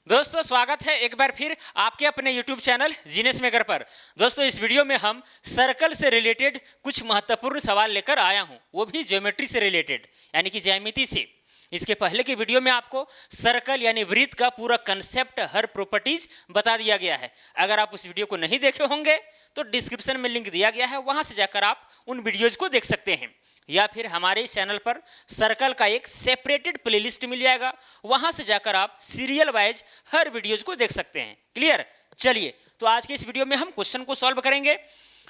दोस्तों स्वागत है एक बार फिर आपके अपने YouTube चैनल जीनेस मेकर पर। दोस्तों इस वीडियो में हम सर्कल से रिलेटेड कुछ महत्वपूर्ण सवाल लेकर आया हूं, वो भी ज्योमेट्री से रिलेटेड यानी कि ज्यामिति से। इसके पहले की वीडियो में आपको सर्कल यानी वृत्त का पूरा कंसेप्ट, हर प्रॉपर्टीज बता दिया गया है। अगर आप उस वीडियो को नहीं देखे होंगे तो डिस्क्रिप्शन में लिंक दिया गया है, वहां से जाकर आप उन वीडियोज को देख सकते हैं। या फिर हमारे इस चैनल पर सर्कल का एक सेपरेटेड प्लेलिस्ट मिल जाएगा, वहां से जाकर आप सीरियल वाइज हर वीडियोज को देख सकते हैं। क्लियर? चलिए, तो आज के इस वीडियो में हम क्वेश्चन को सॉल्व करेंगे।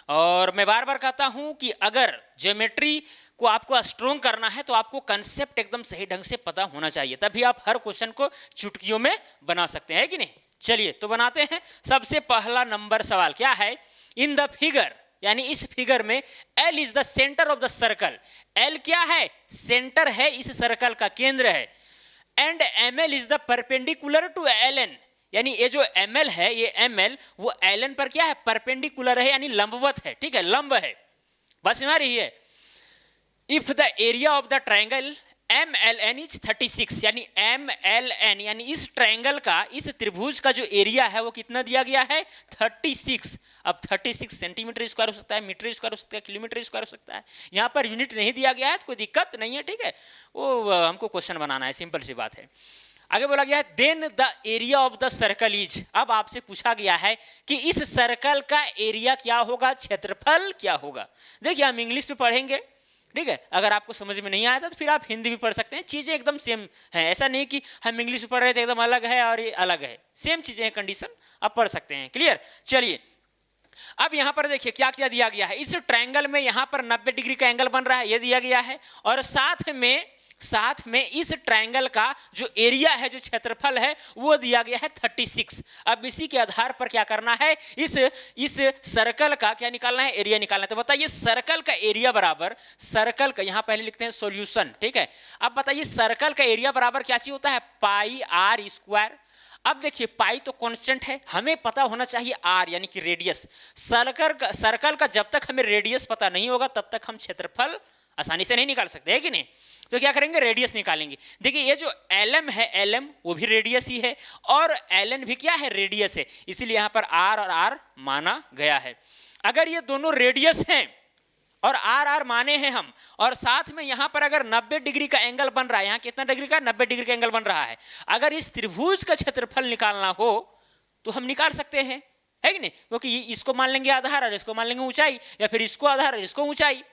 और मैं बार बार कहता हूं कि अगर ज्योमेट्री को आपको स्ट्रोंग करना है तो आपको कंसेप्ट एकदम सही ढंग से पता होना चाहिए, तभी आप हर क्वेश्चन को चुटकियों में बना सकते हैं कि नहीं। चलिए तो बनाते हैं। सबसे पहला नंबर सवाल क्या है? इन द फिगर, यानी इस फिगर में L is the centre of the circle. L क्या है? सेंटर है, इस सर्कल का केंद्र है। And ML is the perpendicular to LN, यानी ये जो ML है, ये ML वो LN पर क्या है? परपेंडिकुलर है, यानी लंबवत है। ठीक है, लंब है। बस में आ रही है। If the area of the triangle MLN is 36, यानी MLN यानी इस ट्राइंगल का, इस त्रिभुज का जो एरिया है वो कितना दिया गया है? 36। अब 36 सेंटीमीटर स्क्वायर हो सकता है, मीटर स्क्वायर हो सकता है, किलोमीटर स्क्वायर हो सकता है। यहाँ पर यूनिट नहीं दिया गया है तो कोई दिक्कत नहीं है। ठीक है, वो हमको क्वेश्चन बनाना है, सिंपल सी बात है। आगे बोला गया है then the area of the circle is. अब आपसे पूछा गया है कि इस सर्कल का एरिया क्या होगा, क्षेत्रफल क्या होगा। देखिए हम इंग्लिश में पढ़ेंगे, ठीक है। अगर आपको समझ में नहीं आया था तो फिर आप हिंदी भी पढ़ सकते हैं, चीजें एकदम सेम है। ऐसा नहीं कि हम इंग्लिश में पढ़ रहे थे एकदम अलग है और ये अलग है, सेम चीजें हैं, कंडीशन आप पढ़ सकते हैं। क्लियर? चलिए अब यहां पर देखिए क्या क्या दिया गया है। इस ट्रायंगल में यहां पर 90 डिग्री का एंगल बन रहा है, ये दिया गया है। और साथ में इस ट्रायंगल का जो एरिया है, जो क्षेत्रफल है, वो दिया गया है 36। अब इसी के आधार पर क्या करना है? इस सर्कल का क्या निकालना है? एरिया निकालना है। तो बताइए सर्कल का एरिया बराबर, सर्कल का यहां पहले लिखते हैं सॉल्यूशन, ठीक है। अब बताइए सर्कल का एरिया बराबर क्या चीज होता है? पाई आर स्क्वायर। अब देखिए पाई तो कांस्टेंट है, हमें पता होना चाहिए आर यानी कि रेडियस। सर्कल का जब तक हमें रेडियस पता नहीं होगा तब तक हम क्षेत्रफल आसानी से नहीं निकाल सकते, है कि नहीं। तो क्या करेंगे? रेडियस निकालेंगे। देखिए ये जो LM है, LM वो भी रेडियस ही है और LN भी क्या है? रेडियस है। इसीलिए यहां पर R और R माना गया है। अगर ये दोनों रेडियस हैं और R माने हैं हम, और साथ में यहां पर अगर 90 डिग्री का एंगल बन रहा है, यहां कितना डिग्री का? 90 डिग्री का एंगल बन रहा है। अगर इस त्रिभुज का क्षेत्रफल निकालना हो तो हम निकाल सकते हैं, है कि नहीं। क्योंकि इसको मान लेंगे आधार और इसको मान लेंगे ऊंचाई, या फिर इसको आधार और इसको ऊंचाई।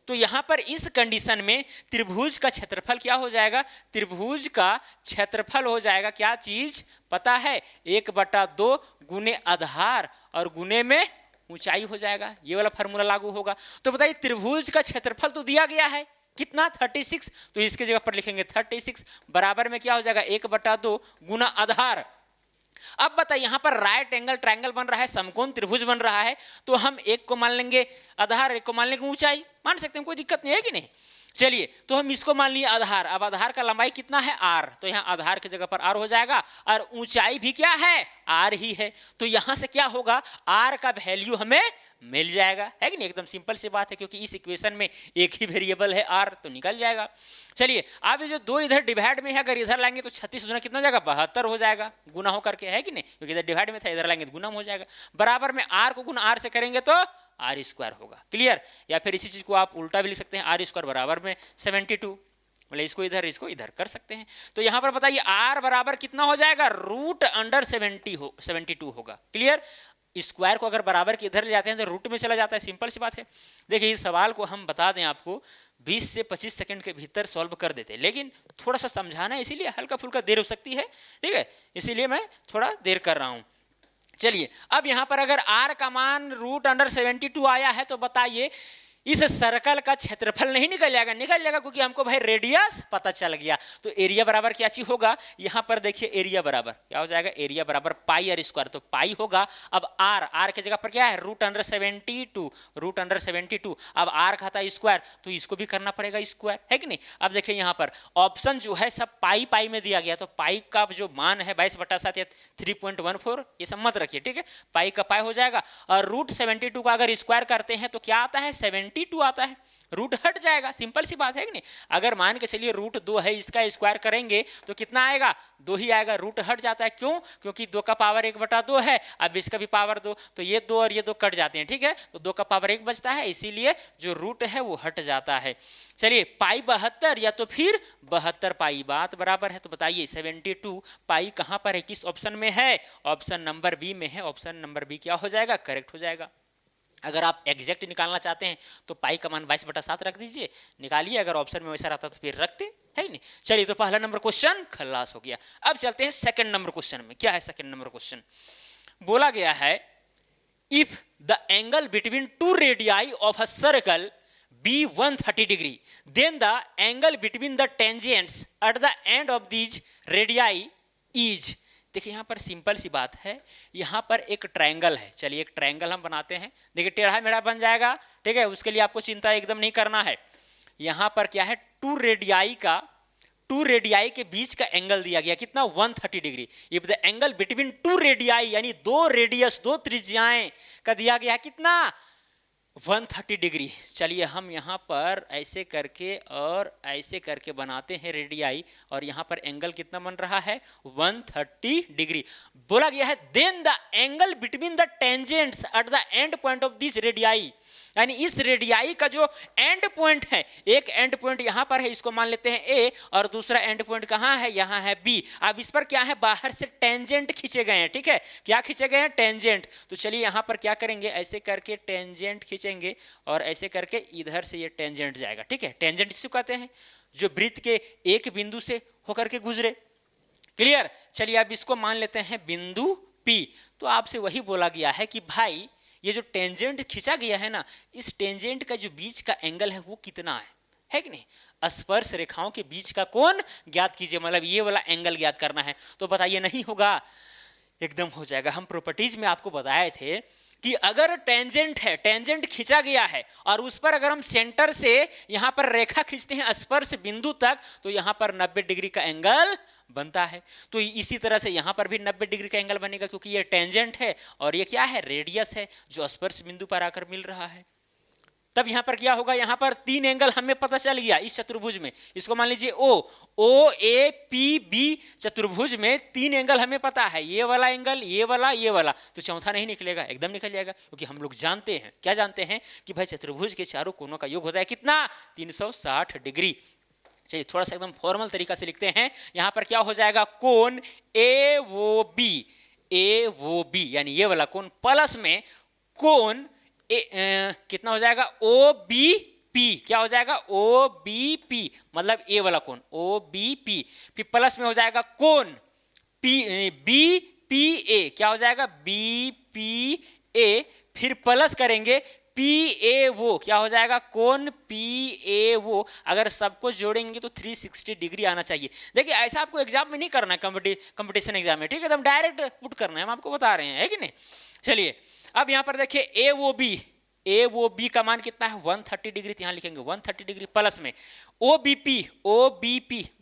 तो यहां पर इस कंडीशन में त्रिभुज का क्षेत्रफल क्या हो जाएगा? त्रिभुज का क्षेत्रफल हो जाएगा क्या चीज पता है? 1/2 गुने आधार और गुने में ऊंचाई हो जाएगा। ये वाला फार्मूला लागू होगा। तो बताइए त्रिभुज का क्षेत्रफल तो दिया गया है कितना? 36। तो इसके जगह पर लिखेंगे 36 बराबर में क्या हो जाएगा? 1/2 गुना आधार। अब बताइए यहां पर राइट एंगल ट्रायंगल बन रहा है, समकोण त्रिभुज बन रहा है, तो हम एक को मान लेंगे आधार, एक को मान लेंगे ऊंचाई। मान सकते हैं, कोई दिक्कत नहीं है कि नहीं। चलिए तो हम इसको मान लिए आधार। अब आधार का लंबाई कितना है? R। तो यहाँ आधार की जगह पर R हो जाएगा और ऊंचाई भी क्या है? R ही है। तो यहां से क्या होगा? R का वैल्यू हमें मिल जाएगा, है कि नहीं। एकदम सिंपल सी बात है, क्योंकि इस इक्वेशन में एक ही वेरिएबल है R, तो निकल जाएगा। चलिए अब ये जो दो इधर डिवाइड में है, अगर इधर लाएंगे तो 36 गुना कितना हो जाएगा? 72 हो जाएगा, गुना हो करके, है कि नहीं। क्योंकि इधर डिवाइड में था, इधर लाएंगे तो गुना हो जाएगा। बराबर में R को गुना R से करेंगे तो R स्क्वायर होगा। क्लियर? या फिर इसी चीज को आप उल्टा भी लिख सकते हैं, R स्क्वायर बराबर में 72, मतलब इसको इधर कर सकते हैं। तो यहां पर बताइए R बराबर कितना हो जाएगा? √72 होगा। क्लियर? स्क्वायर को अगर बराबर के इधर ले जाते हैं तो रूट में चला जाता है, सिंपल सी बात है। देखिए इस सवाल को हम बता दें आपको 20 से 25 सेकंड के भीतर सॉल्व कर देते हैं, लेकिन थोड़ा सा समझाना है, इसीलिए हल्का फुल्का देर हो सकती है, ठीक है। इसीलिए मैं थोड़ा देर कर रहा हूं। चलिए अब यहां पर अगर R का मान √72 आया है तो बताइए इस सर्कल का क्षेत्रफल नहीं निकल जाएगा? निकल जाएगा, क्योंकि हमको भाई रेडियस पता चल गया। तो एरिया बराबर क्या चीज होगा? यहां पर देखिए एरिया बराबर क्या हो जाएगा? एरिया बराबर पाई आर स्क्वायर। तो पाई होगा। अब R की जगह पर क्या है? √72। अब R खाता है स्क्वायर, तो इसको भी करना पड़ेगा स्क्वायर, है कि नहीं। अब देखिए यहाँ पर ऑप्शन जो है सब पाई पाई में दिया गया, तो पाई का जो मान है 22/7 या 3.14, ये सब मत रखिए, ठीक है। पाई का पाई हो जाएगा। और √72 का अगर स्क्वायर करते हैं तो क्या आता है? 72 आता है। रूट हट जाएगा, सिंपल सी बात है कि नहीं। अगर मान के चलिए रूट 2 है, इसका स्क्वायर करेंगे तो कितना आएगा, 2 ही आएगा, रूट हट जाता है। क्यों, क्योंकि 2 का पावर 1/2 है, अब इसका भी पावर 2, तो ये 2 और ये 2 कट जाते हैं, ठीक है, तो 2 का पावर 1 बचता है, इसीलिए जो रूट है वो हट जाता है। चलिए पाई 72 या तो फिर 72 पाई, बात बराबर है। तो बताइए 72 पाई कहां पर है, किस ऑप्शन में है, ऑप्शन नंबर बी में है। ऑप्शन नंबर बी क्या हो जाएगा, करेक्ट हो जाएगा। अगर आप एग्जैक्ट निकालना चाहते हैं तो पाई का मान 22/7 रख दीजिए, निकालिए। अगर ऑप्शन में वैसा रहता तो फिर रखते, है नहीं। चलिए तो पहला नंबर क्वेश्चन खलास हो गया। अब चलते हैं सेकंड नंबर क्वेश्चन में। क्या है सेकंड नंबर क्वेश्चन, बोला गया है if the angle between two radii of a circle be 130 degree, then the angle between the tangents at the end of these radii is। देखिए यहाँ पर सिंपल सी बात है, यहाँ पर एक ट्रायंगल है। चलिए एक ट्रायंगल हम बनाते हैं, देखिए टेढ़ा मेढ़ा बन जाएगा, ठीक है, उसके लिए आपको चिंता एकदम नहीं करना है। यहाँ पर क्या है, टू रेडियाई के बीच का एंगल दिया गया, कितना, 130 degree. If the angle between two radii यानी दो रेडियस, दो त्रिज्याएं का दिया गया कितना, 130 डिग्री। चलिए हम यहाँ पर ऐसे करके और ऐसे करके बनाते हैं रेडियाई, और यहाँ पर एंगल कितना बन रहा है, 130 डिग्री। बोला गया है then the angle between the tangents at the end point of this radii, यानी इस रेडियाई का जो एंड पॉइंट है, एक एंड पॉइंट यहाँ पर है, इसको मान लेते हैं ए, और दूसरा एंड पॉइंट कहाँ है, यहाँ है बी। अब इस पर क्या है, बाहर से टेंजेंट खींचे गए हैं, ठीक है, क्या खींचे गए हैं, टेंजेंट। तो चलिए यहाँ पर क्या करेंगे, ऐसे करके टेंजेंट खींचेंगे और ऐसे करके इधर से ये टेंजेंट जाएगा, ठीक है। टेंजेंट इसको कहते हैं जो वृत्त के एक बिंदु से होकर के गुजरे, क्लियर। चलिए अब इसको मान लेते हैं बिंदु पी। तो आपसे वही बोला गया है कि भाई ये जो टेंजेंट खींचा गया है ना, इस टेंजेंट का जो बीच का एंगल है वो कितना है कि नहीं। स्पर्श रेखाओं के बीच का कोण ज्ञात कीजिए, मतलब ये वाला एंगल ज्ञात करना है। तो बताइए नहीं होगा, एकदम हो जाएगा। हम प्रॉपर्टीज में आपको बताए थे कि अगर टेंजेंट है, टेंजेंट खींचा गया है और उस पर अगर हम सेंटर से यहाँ पर रेखा खींचते हैं स्पर्श बिंदु तक, तो यहाँ पर 90 डिग्री का एंगल बनता है। तो इसी तरह से यहाँ पर भी 90 डिग्री का एंगल बनेगा, क्योंकि ये टेंजेंट है और ये क्या है, रेडियस है जो स्पर्श बिंदु पर आकर मिल रहा है। तब यहाँ पर क्या होगा, यहाँ पर 3 एंगल हमें पता चल गया इस चतुर्भुज में। इसको मान लीजिए ओ ए पी बी चतुर्भुज में 3 एंगल हमें पता है, ये वाला एंगल, ये वाला, तो चौथा नहीं निकलेगा, एकदम निकल जाएगा। क्योंकि हम लोग जानते हैं, क्या जानते हैं कि भाई चतुर्भुज के चारों कोनों का योग होता है कितना, 360 डिग्री। चलिए थोड़ा सा एकदम फॉर्मल तरीका से लिखते हैं। यहाँ पर क्या हो जाएगा, कोण ए वो बी यानी ये वाला कोण प्लस में कोण कितना हो जाएगा, ओ बी पी, क्या हो जाएगा, ओ बी पी, मतलब ए वाला कोण ओ बी पी, फिर प्लस में हो जाएगा कोण पी बी पी ए, क्या हो जाएगा, बी पी ए, फिर प्लस करेंगे पी ए वो, क्या हो जाएगा, कोण पी ए वो। अगर सबको जोड़ेंगे तो 360 डिग्री आना चाहिए। देखिए ऐसा आपको एग्जाम में नहीं करना है, कंपटीशन एग्जाम में, ठीक है, एकदम डायरेक्ट पुट करना है, हम आपको बता रहे हैं, है कि नहीं। चलिए अब यहाँ पर देखिए ए वो बी का मान कितना है, 130 डिग्री, यहाँ लिखेंगे 130 डिग्री, प्लस में ओ बी पी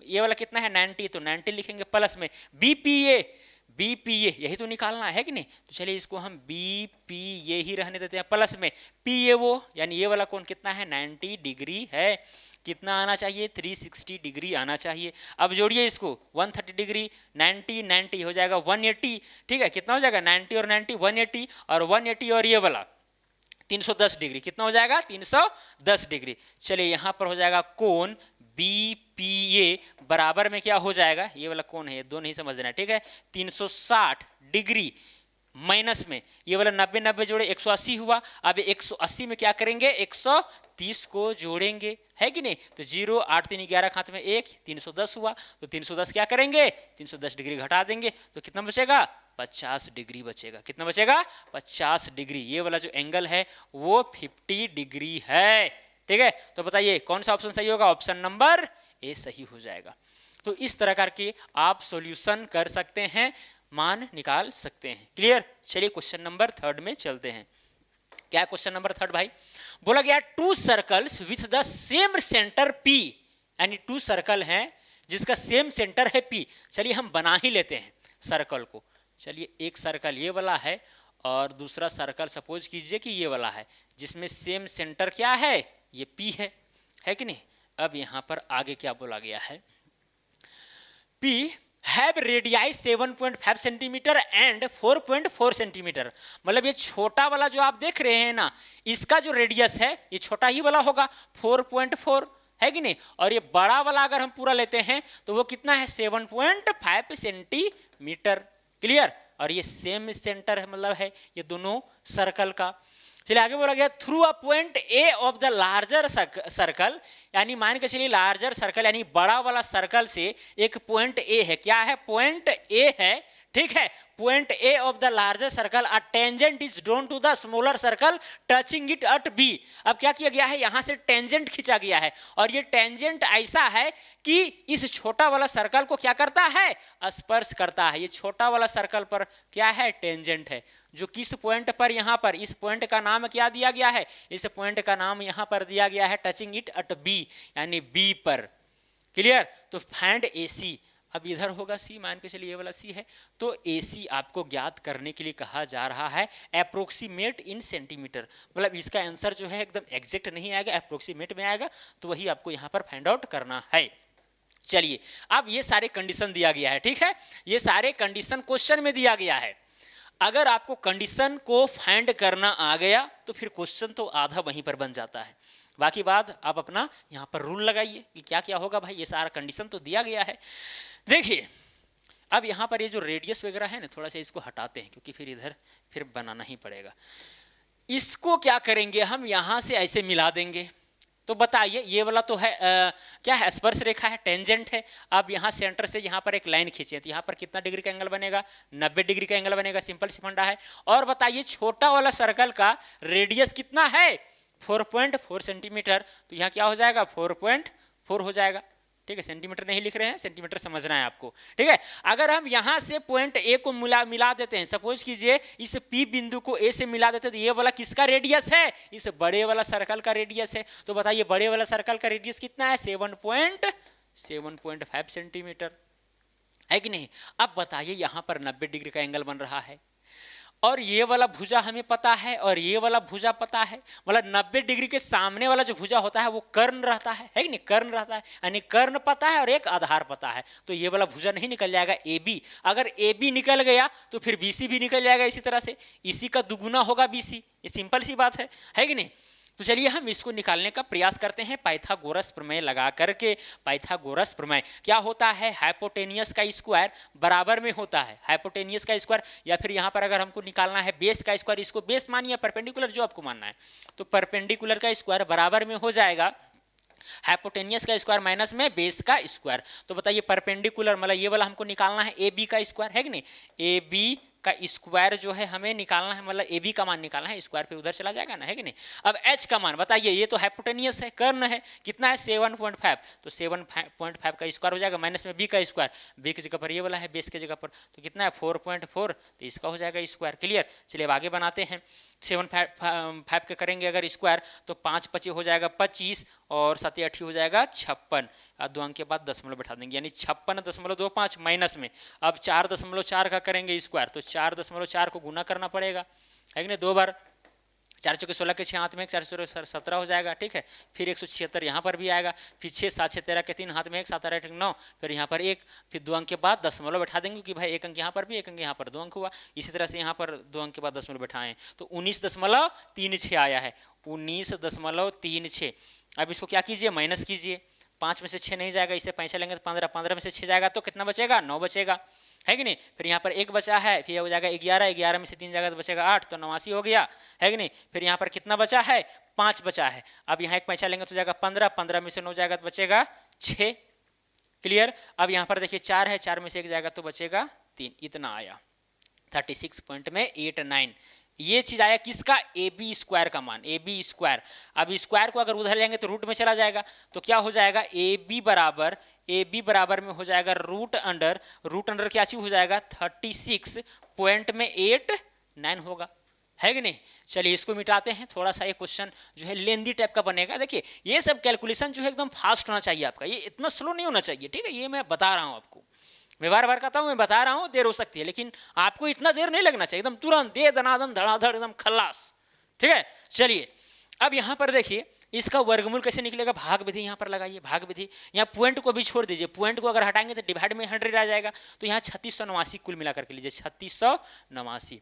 ये वाला कितना है, 90, तो 90 लिखेंगे, प्लस में बी पी ए, यही तो निकालना है कि नहीं। तो चलिए इसको हम बी पी ए ही रहने देते हैं, प्लस में पी ए वो, यानी ये वाला कोण कितना है, 90 डिग्री है। कितना आना चाहिए, 360 डिग्री आना चाहिए। अब जोड़िए इसको, 130 डिग्री 90 हो जाएगा 180, ठीक है, कितना हो जाएगा, 90 और 90 180, और 180 और ये वाला 310 डिग्री, कितना हो जाएगा, 310 डिग्री। चलिए यहाँ पर हो जाएगा कोण बी पी ए बराबर में क्या हो जाएगा, ये वाला कोण है, ये दो नहीं समझना है, ठीक है, 360 डिग्री माइनस में ये वाला 90 जोड़े 180 हुआ। अब 180 में क्या करेंगे, 130 को जोड़ेंगे, है कि नहीं। तो 0 8 3 11 खाते में 1, 310 हुआ। तो 310 क्या करेंगे, 310 डिग्री घटा देंगे, तो कितना बचेगा, 50 डिग्री बचेगा। कितना बचेगा, 50 डिग्री। ये वाला जो एंगल है वो 50 डिग्री है, ठीक है। तो बताइए कौन सा ऑप्शन सही होगा, ऑप्शन नंबर ए सही हो जाएगा। तो इस तरह करके आप सॉल्यूशन कर सकते हैं, मान निकाल सकते हैं, क्लियर। चलिए क्वेश्चन नंबर 3 में चलते हैं। क्या क्वेश्चन नंबर 3 भाई, बोला गया to circles with the same centre P, यानी 2 सर्कल हैं जिसका सेम सेंटर है पी। चलिए हम बना ही लेते हैं सर्कल को। चलिए एक सर्कल ये वाला है और दूसरा सर्कल सपोज कीजिए कि ये वाला है, जिसमें सेम सेंटर क्या है, ये पी है। है कि नहीं। अब यहाँ पर आगे क्या बोला गया है, P have radii 7.5 centimetre and 4.4 centimetre. मतलब ये छोटा वाला जो आप देख रहे हैं ना, इसका जो रेडियस है ये छोटा ही वाला होगा 4.4, है कि नहीं। और ये बड़ा वाला अगर हम पूरा लेते हैं तो वो कितना है 7.5 सेंटीमीटर। क्लियर। और ये सेम सेंटर है, मतलब है ये दोनों सर्कल का। चलिए आगे बोला गया through a point A of the larger circle, यानी मान के चलिए लार्जर सर्कल यानी बड़ा वाला सर्कल से एक पॉइंट ए है। क्या है, पॉइंट ए है, ठीक है। Point A of the larger circle a tangent is drawn to the smaller circle touching it at B. अब क्या किया गया है, यहां से टेंजेंट खींचा गया है और ये टेंजेंट ऐसा है कि इस छोटा वाला सर्कल को क्या करता है, स्पर्श करता है। ये छोटा वाला सर्कल पर क्या है, टेंजेंट है, जो किस पॉइंट पर, यहां पर इस पॉइंट का नाम क्या दिया गया है, इस पॉइंट का नाम यहां पर दिया गया है टचिंग इट एट बी, यानी बी पर। क्लियर। तो फाइंड AC। अब इधर होगा C, मान के चलिए ये वाला C है, तो AC आपको ज्ञात करने के लिए कहा जा रहा है अप्रोक्सीमेट इन सेंटीमीटर। मतलब इसका आंसर जो है एकदम एग्जैक्ट नहीं आएगा, अप्रोक्सीमेट में आएगा, तो वही आपको यहाँ पर फाइंड आउट करना है। चलिए अब ये सारे कंडीशन दिया गया है, ठीक है, ये सारे कंडीशन क्वेश्चन में दिया गया है। अगर आपको कंडीशन को फाइंड करना आ गया तो फिर क्वेश्चन तो आधा वहीं पर बन जाता है। बाकी बात आप अपना यहाँ पर रूल लगाइए कि क्या क्या होगा। भाई ये सारा कंडीशन तो दिया गया है। देखिए अब यहाँ पर ये जो रेडियस वगैरह है ना, थोड़ा सा इसको हटाते हैं क्योंकि फिर इधर फिर बनाना ही पड़ेगा। इसको क्या करेंगे हम, यहाँ से ऐसे मिला देंगे। तो बताइए ये वाला तो है क्या है, स्पर्श रेखा है, टेंजेंट है। अब यहाँ सेंटर से यहाँ पर एक लाइन खींचे तो यहाँ पर कितना डिग्री का एंगल बनेगा, 90 डिग्री का एंगल बनेगा। सिंपल सी फंडा है। और बताइए छोटा वाला सर्कल का रेडियस कितना है, 4.4 सेंटीमीटर। तो यहाँ क्या हो जाएगा, 4.4 हो जाएगा। ठीक है, सेंटीमीटर नहीं लिख रहे हैं, सेंटीमीटर समझना है आपको। ठीक है, अगर हम यहां से पॉइंट ए को मिला देते हैं, सपोज कीजिए इस पी बिंदु को ए से मिला देते हैं, तो ये वाला किसका रेडियस है, इस बड़े वाला सर्कल का रेडियस है। तो बताइए बड़े वाला सर्कल का रेडियस कितना है, 7.5 सेंटीमीटर, है कि नहीं। अब बताइए यहां पर 90 डिग्री का एंगल बन रहा है और ये वाला भुजा हमें पता है और ये वाला भुजा पता है। मतलब 90 डिग्री के सामने वाला जो भुजा होता है वो कर्ण रहता है कि नहीं, कर्ण रहता है, यानी कर्ण पता है और एक आधार पता है। तो ये वाला भुजा नहीं निकल जाएगा AB। अगर AB निकल गया तो फिर BC भी निकल जाएगा इसी तरह से, इसी का दुगुना होगा BC। ये सिंपल सी बात है कि नहीं। तो चलिए हम इसको निकालने का प्रयास करते हैं पाइथागोरस प्रमेय लगा करके। पाइथागोरस प्रमेय क्या होता है, हाइपोटेनियस का स्क्वायर बराबर में होता है, हाइपोटेनियस का स्क्वायर, या फिर यहाँ पर अगर हमको निकालना है बेस का स्क्वायर, इसको बेस मानिए, परपेंडिकुलर जो आपको मानना है, तो परपेंडिकुलर का स्क्वायर बराबर में हो जाएगा हाइपोटेनियस का स्क्वायर माइनस में बेस का स्क्वायर। तो बताइए परपेंडिकुलर मतलब ये वाला हमको निकालना है AB का स्क्वायर, है कि नहीं, AB का स्क्वायर जो है हमें निकालना है, मतलब AB का मान निकालना है, स्क्वायर पे उधर चला जाएगा ना, है कि नहीं। अब H का मान बताइए, ये तो हाइपोटेनियस है, कर्ण है, कितना है 7.5, तो 7.5 का स्क्वायर हो जाएगा माइनस में B का स्क्वायर, B की जगह पर ये वाला है बेस की जगह पर, तो कितना है 4.4, तो इसका हो जाएगा स्क्वायर। क्लियर। चलिए अब आगे बनाते हैं। 7.5 के करेंगे अगर स्क्वायर तो 5 × 5 हो जाएगा 25 और 7 × 8 हो जाएगा 56, और 2 अंक के बाद दशमलव बैठा देंगे, यानी 56.25 माइनस में अब 4.4 का करेंगे स्क्वायर, तो 4.4 को गुना करना पड़ेगा, है कि नहीं, 2 बार, 4 × 16 के 6 हाथ में 4 × 17 हो जाएगा। ठीक है, फिर 176 यहाँ पर भी आएगा, फिर 6 7 6 13 के 3 हाथ में 1 7 8 9, फिर यहाँ पर 1, फिर 2 अंक के बाद दशमलव बैठा देंगे कि भाई 1 अंक यहाँ पर भी 1 अंक यहाँ पर 2 अंक हुआ। इसी तरह से यहाँ पर 2 अंक के बाद दशमलव बैठाएं तो 19.36 आया है, 19.36। अब इसको क्या कीजिए, माइनस कीजिए, 5 में से 6 नहीं जाएगा, इससे 5 लेंगे तो 15, 15 में से 6 जाएगा तो कितना बचेगा, 9 बचेगा, है कि नहीं। फिर यहाँ पर 1 बचा है, फिर हो जाएगा 11, 11 में से 3 जाएगा तो बचेगा 8, तो 89 हो गया, है कि नहीं। फिर यहाँ पर कितना बचा है, 5 बचा है, अब यहाँ एक पैसा लेंगे तो जाएगा 15, 15 में से 9 जाएगा तो बचेगा 6। क्लियर। अब यहाँ पर देखिए 4 है, 4 में से 1 जाएगा तो बचेगा 3, इतना आया 36.89। ये चीज आया किसका, AB स्क्वायर का मान, AB स्क्वायर। अब स्क्वायर को अगर उधर लेंगे तो रूट में चला जाएगा, तो क्या हो जाएगा AB बराबर में हो जाएगा रूट अंडर क्या चीज हो जाएगा 36.89 होगा, है कि नहीं। चलिए इसको मिटाते हैं, थोड़ा सा ये क्वेश्चन जो है लेंदी टाइप का बनेगा। देखिए ये सब कैलकुलेशन जो है एकदम फास्ट होना चाहिए आपका, ये इतना स्लो नहीं होना चाहिए, ठीक है, ये मैं बता रहा हूँ आपको, मैं बार बार कहता हूँ, मैं बता रहा हूँ, देर हो सकती है लेकिन आपको इतना देर नहीं लगना चाहिए, एकदम तुरंत दे दनादन धड़ाधड़ एकदम खल्लास। ठीक है, चलिए अब यहाँ पर देखिए इसका वर्गमूल कैसे निकलेगा, भाग विधि यहाँ पर लगाइए, भाग विधि। यहाँ पॉइंट को भी छोड़ दीजिए, पॉइंट को अगर हटाएंगे तो डिवाइड में 100 आ जाएगा, तो यहाँ 3689 कुल मिलाकर के लीजिए, 3689,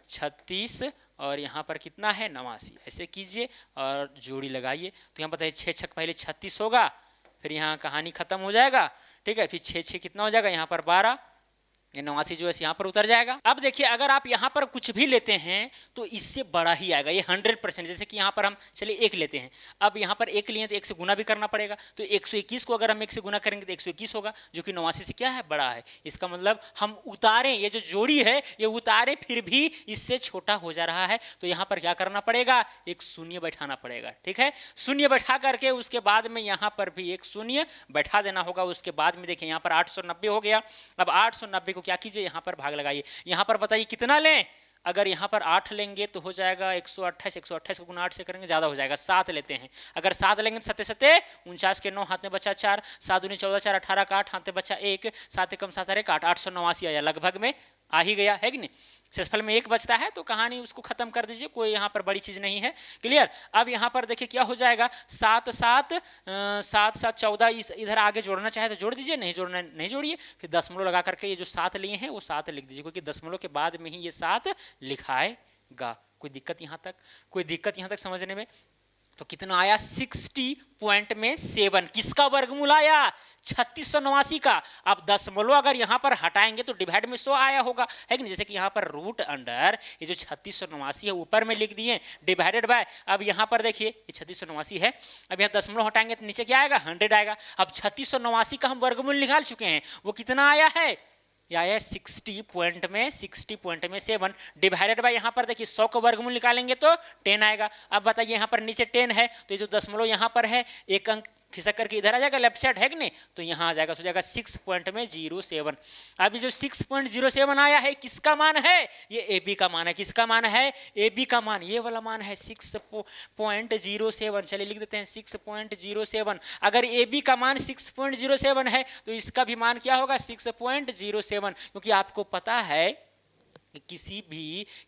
36 और यहाँ पर कितना है 89, ऐसे कीजिए और जोड़ी लगाइए। तो यहाँ बताइए 6 छक पहले 36 होगा, फिर यहाँ कहानी खत्म हो जाएगा, ठीक है, फिर 6 6 कितना हो जाएगा, यहाँ पर 12, ये 89 जो है यहाँ पर उतर जाएगा। अब देखिए अगर आप यहाँ पर कुछ भी लेते हैं तो इससे बड़ा ही आएगा, ये 100%। जैसे कि यहाँ पर हम चलिए 1 लेते हैं, अब यहाँ पर 1 लिए तो 1 से गुना भी करना पड़ेगा, तो 121 को अगर हम 1 से गुना करेंगे तो 121 होगा, जो कि 89 से क्या है, बड़ा है। इसका मतलब हम उतारें, ये जो जोड़ी है ये उतारे फिर भी इससे छोटा हो जा रहा है, तो यहाँ पर क्या करना पड़ेगा, एक शून्य बैठाना पड़ेगा, ठीक है। शून्य बैठा करके उसके बाद में यहाँ पर भी एक शून्य बैठा देना होगा। उसके बाद में देखिए यहाँ पर 890 हो गया। अब 890 को क्या कीजिए, यहाँ पर भाग लगाइए। यहाँ पर बताइए कितना लें, अगर यहाँ पर 8 लेंगे तो हो जाएगा 128, 128 को गुना 8 से करेंगे ज़्यादा हो जाएगा, 7 लेते हैं। अगर 7 लेंगे तो 7 सते 49 के 9 हाथ में बचा 4, 7 दूनी 14, 4 18 का 8 हाथ में बचा 1, 7 कम 7 8 889 आया, लगभग में आ ही गया है कि नहीं। शेषफल में 1 बचता है तो कहानी उसको खत्म कर दीजिए, कोई यहाँ पर बड़ी चीज नहीं है, क्लियर। अब यहाँ पर देखिए क्या हो जाएगा, 7 7 7 7 14, इधर आगे जोड़ना चाहे तो जोड़ दीजिए, नहीं जोड़ना नहीं जोड़िए, फिर दशमलव लगा करके ये जो 7 लिए हैं वो 7 लिख दीजिए, क्योंकि दशमलव के बाद में ही ये 7 लिखाएगा। कोई दिक्कत यहाँ तक, कोई दिक्कत यहाँ तक समझने में। तो कितना आया, 60 पॉइंट में 7, किसका वर्गमूल आया, 3689 का। अब दशमलव अगर यहाँ पर हटाएंगे तो डिवाइड में 100 आया होगा, है कि नहीं। जैसे कि यहाँ पर रूट अंडर ये जो 3689 है ऊपर में लिख दिए, डिवाइडेड बाय, अब यहाँ पर देखिए ये 3689 है, अब यहाँ दशमलव हटाएंगे तो नीचे क्या आएगा, 100 आएगा। अब 3689 का हम वर्गमूल निकाल चुके हैं, वो कितना आया है, या 60 पॉइंट में 7 डिवाइडेड बाय, यहाँ पर देखिए 100 का वर्गमूल निकालेंगे तो 10 आएगा। अब बताइए यहाँ पर नीचे 10 है तो ये जो दशमलव यहाँ पर है एक अंक खिसक करके इधर आ जाएगा, लेफ्ट साइड है कि नहीं, तो यहाँ आ जाएगा, तो जाएगा 6.07। अब ये जो 6.07 आया है किसका मान है, ये ए बी का मान है। किसका मान है, ए बी का मान, ये वाला मान है 6.07। चलिए लिख देते हैं 6.07। अगर ए बी का मान 6.07 है तो इसका भी मान क्या होगा, 6.07, क्योंकि आपको पता है कि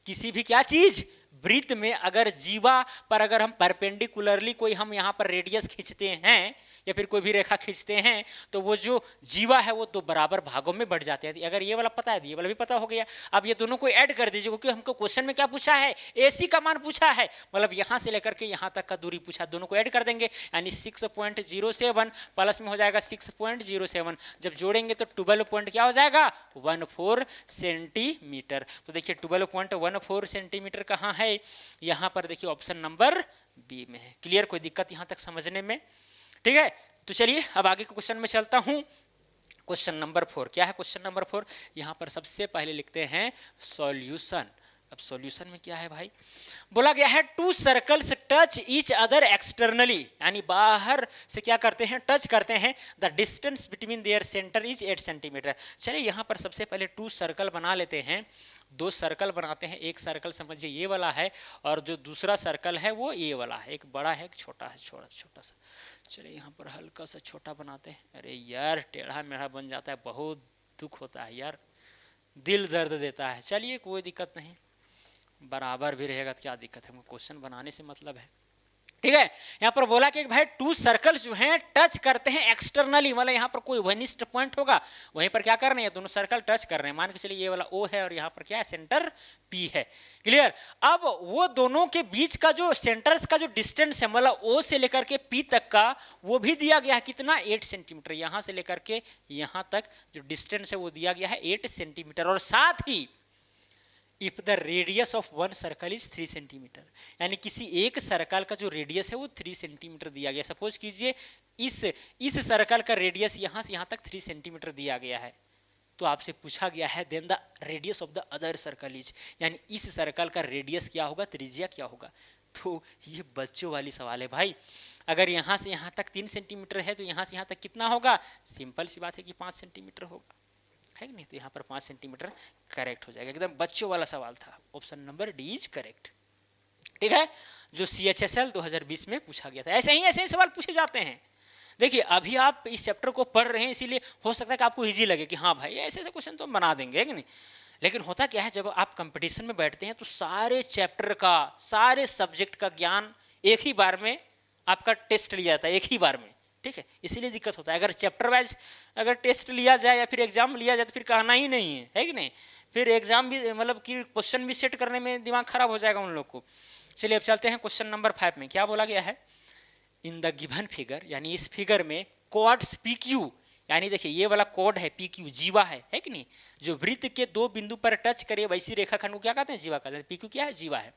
किसी भी क्या चीज वृत्त में अगर जीवा पर अगर हम परपेंडिकुलरली कोई हम यहाँ पर रेडियस खींचते हैं या फिर कोई भी रेखा खींचते हैं तो वो जो जीवा है वो तो बराबर भागों में बढ़ जाते हैं। अगर ये वाला पता है तो ये वाला भी पता हो गया। अब ये दोनों को ऐड कर दीजिए, क्योंकि हमको क्वेश्चन में क्या पूछा है, एसी का मान पूछा है, मतलब यहाँ से लेकर के यहाँ तक का दूरी पूछा, दोनों को ऐड कर देंगे, यानी 6.07 प्लस में हो जाएगा 6.07। जब जोड़ेंगे तो 12 क्या हो जाएगा, 14 सेंटीमीटर। तो देखिए 12.14 सेंटीमीटर कहाँ है, यहाँ पर देखिए ऑप्शन नंबर बी में है। क्लियर, कोई दिक्कत यहाँ तक समझने में, ठीक है। तो चलिए अब आगे के क्वेश्चन में चलता हूं। क्वेश्चन नंबर 4 क्या है, क्वेश्चन नंबर 4 यहाँ पर सबसे पहले लिखते हैं सॉल्यूशन। अब सॉल्यूशन में क्या है भाई, बोला गया है 2 circles touch each other externally, यानी बाहर से क्या करते हैं, टच करते हैं, the distance between their centre is 8 centimetre. चलिए यहाँ पर सबसे पहले 2 सर्कल बना लेते हैं, 2 सर्कल बनाते हैं। एक सर्कल समझिए ये वाला है और जो दूसरा सर्कल है वो ये वाला है, एक बड़ा है एक छोटा है, छोटा सा। चलिए यहाँ पर हल्का सा छोटा बनाते हैं। अरे यार टेढ़ा मेढ़ा बन जाता है, बहुत दुख होता है यार, दिल दर्द देता है। चलिए कोई दिक्कत नहीं, बराबर भी रहेगा तो क्या दिक्कत है, क्वेश्चन बनाने से मतलब है, ठीक है। यहाँ पर बोला कि भाई 2 सर्कल्स जो हैं टच करते हैं एक्सटर्नली, मतलब यहाँ पर कोई वनिष्ठ पॉइंट होगा वहीं पर क्या कर रहे हैं, दोनों सर्कल टच कर रहे हैं। मान के चलिए ये वाला O है और यहाँ पर क्या है, सेंटर P है, क्लियर। अब वो दोनों के बीच का जो सेंटर्स का जो डिस्टेंस है, मतलब O से लेकर के P तक का, वो भी दिया गया है कितना, 8 सेंटीमीटर। यहाँ से लेकर के यहाँ तक जो डिस्टेंस है वो दिया गया है 8 सेंटीमीटर। और साथ ही if the radius of one circle is 3 centimetre, यानी किसी एक सर्कल का जो रेडियस है वो 3 सेंटीमीटर दिया गया। सपोज कीजिए इस सर्कल का रेडियस यहाँ से यहाँ तक 3 सेंटीमीटर दिया गया है, तो आपसे पूछा गया है then the radius of the other circle is, यानी इस सर्कल का रेडियस क्या होगा, त्रिज्या क्या होगा। तो ये बच्चों वाली सवाल है भाई। अगर यहाँ से यहाँ तक 3 सेंटीमीटर है तो यहाँ से यहाँ तक कितना होगा, सिंपल सी बात है कि 5 सेंटीमीटर होगा, है कि नहीं। तो यहाँ पर 5 सेंटीमीटर करेक्ट हो जाएगा, एकदम बच्चों वाला सवाल था। Option number D is correct, ठीक है, जो CHSL 2020 में पूछा गया था। ऐसे ही सवाल पूछे जाते हैं। देखिए अभी आप इस चैप्टर को पढ़ रहे हैं, इसीलिए हो सकता है कि आपको इजी लगे कि हाँ भाई ऐसे क्वेश्चन तो हम बना देंगे, है कि नहीं। लेकिन होता क्या है, जब आप कंपटीशन में बैठते हैं तो सारे चैप्टर का, सारे सब्जेक्ट का ज्ञान एक ही बार में आपका टेस्ट लिया जाता है एक ही बार में, ठीक है, इसीलिए दिक्कत होता है। अगर चैप्टर वाइज अगर टेस्ट लिया जाए या फिर एग्जाम लिया जाए तो फिर कहना ही नहीं है कि नहीं, फिर एग्जाम भी मतलब कि क्वेश्चन भी सेट करने में दिमाग खराब हो जाएगा उन लोग को। चलिए अब चलते हैं क्वेश्चन नंबर 5 में। क्या बोला गया है, इन द गिवन फिगर, यानी इस फिगर में कोऑर्ड्स पी क्यू, यानी देखिए ये वाला कोड है पी क्यू, जीवा है कि नहीं, जो वृत्त के दो बिंदु पर टच करे वैसी रेखाखंड को क्या कहते हैं, जीवा कहते हैं। पी क्यू क्या है, जीवा है।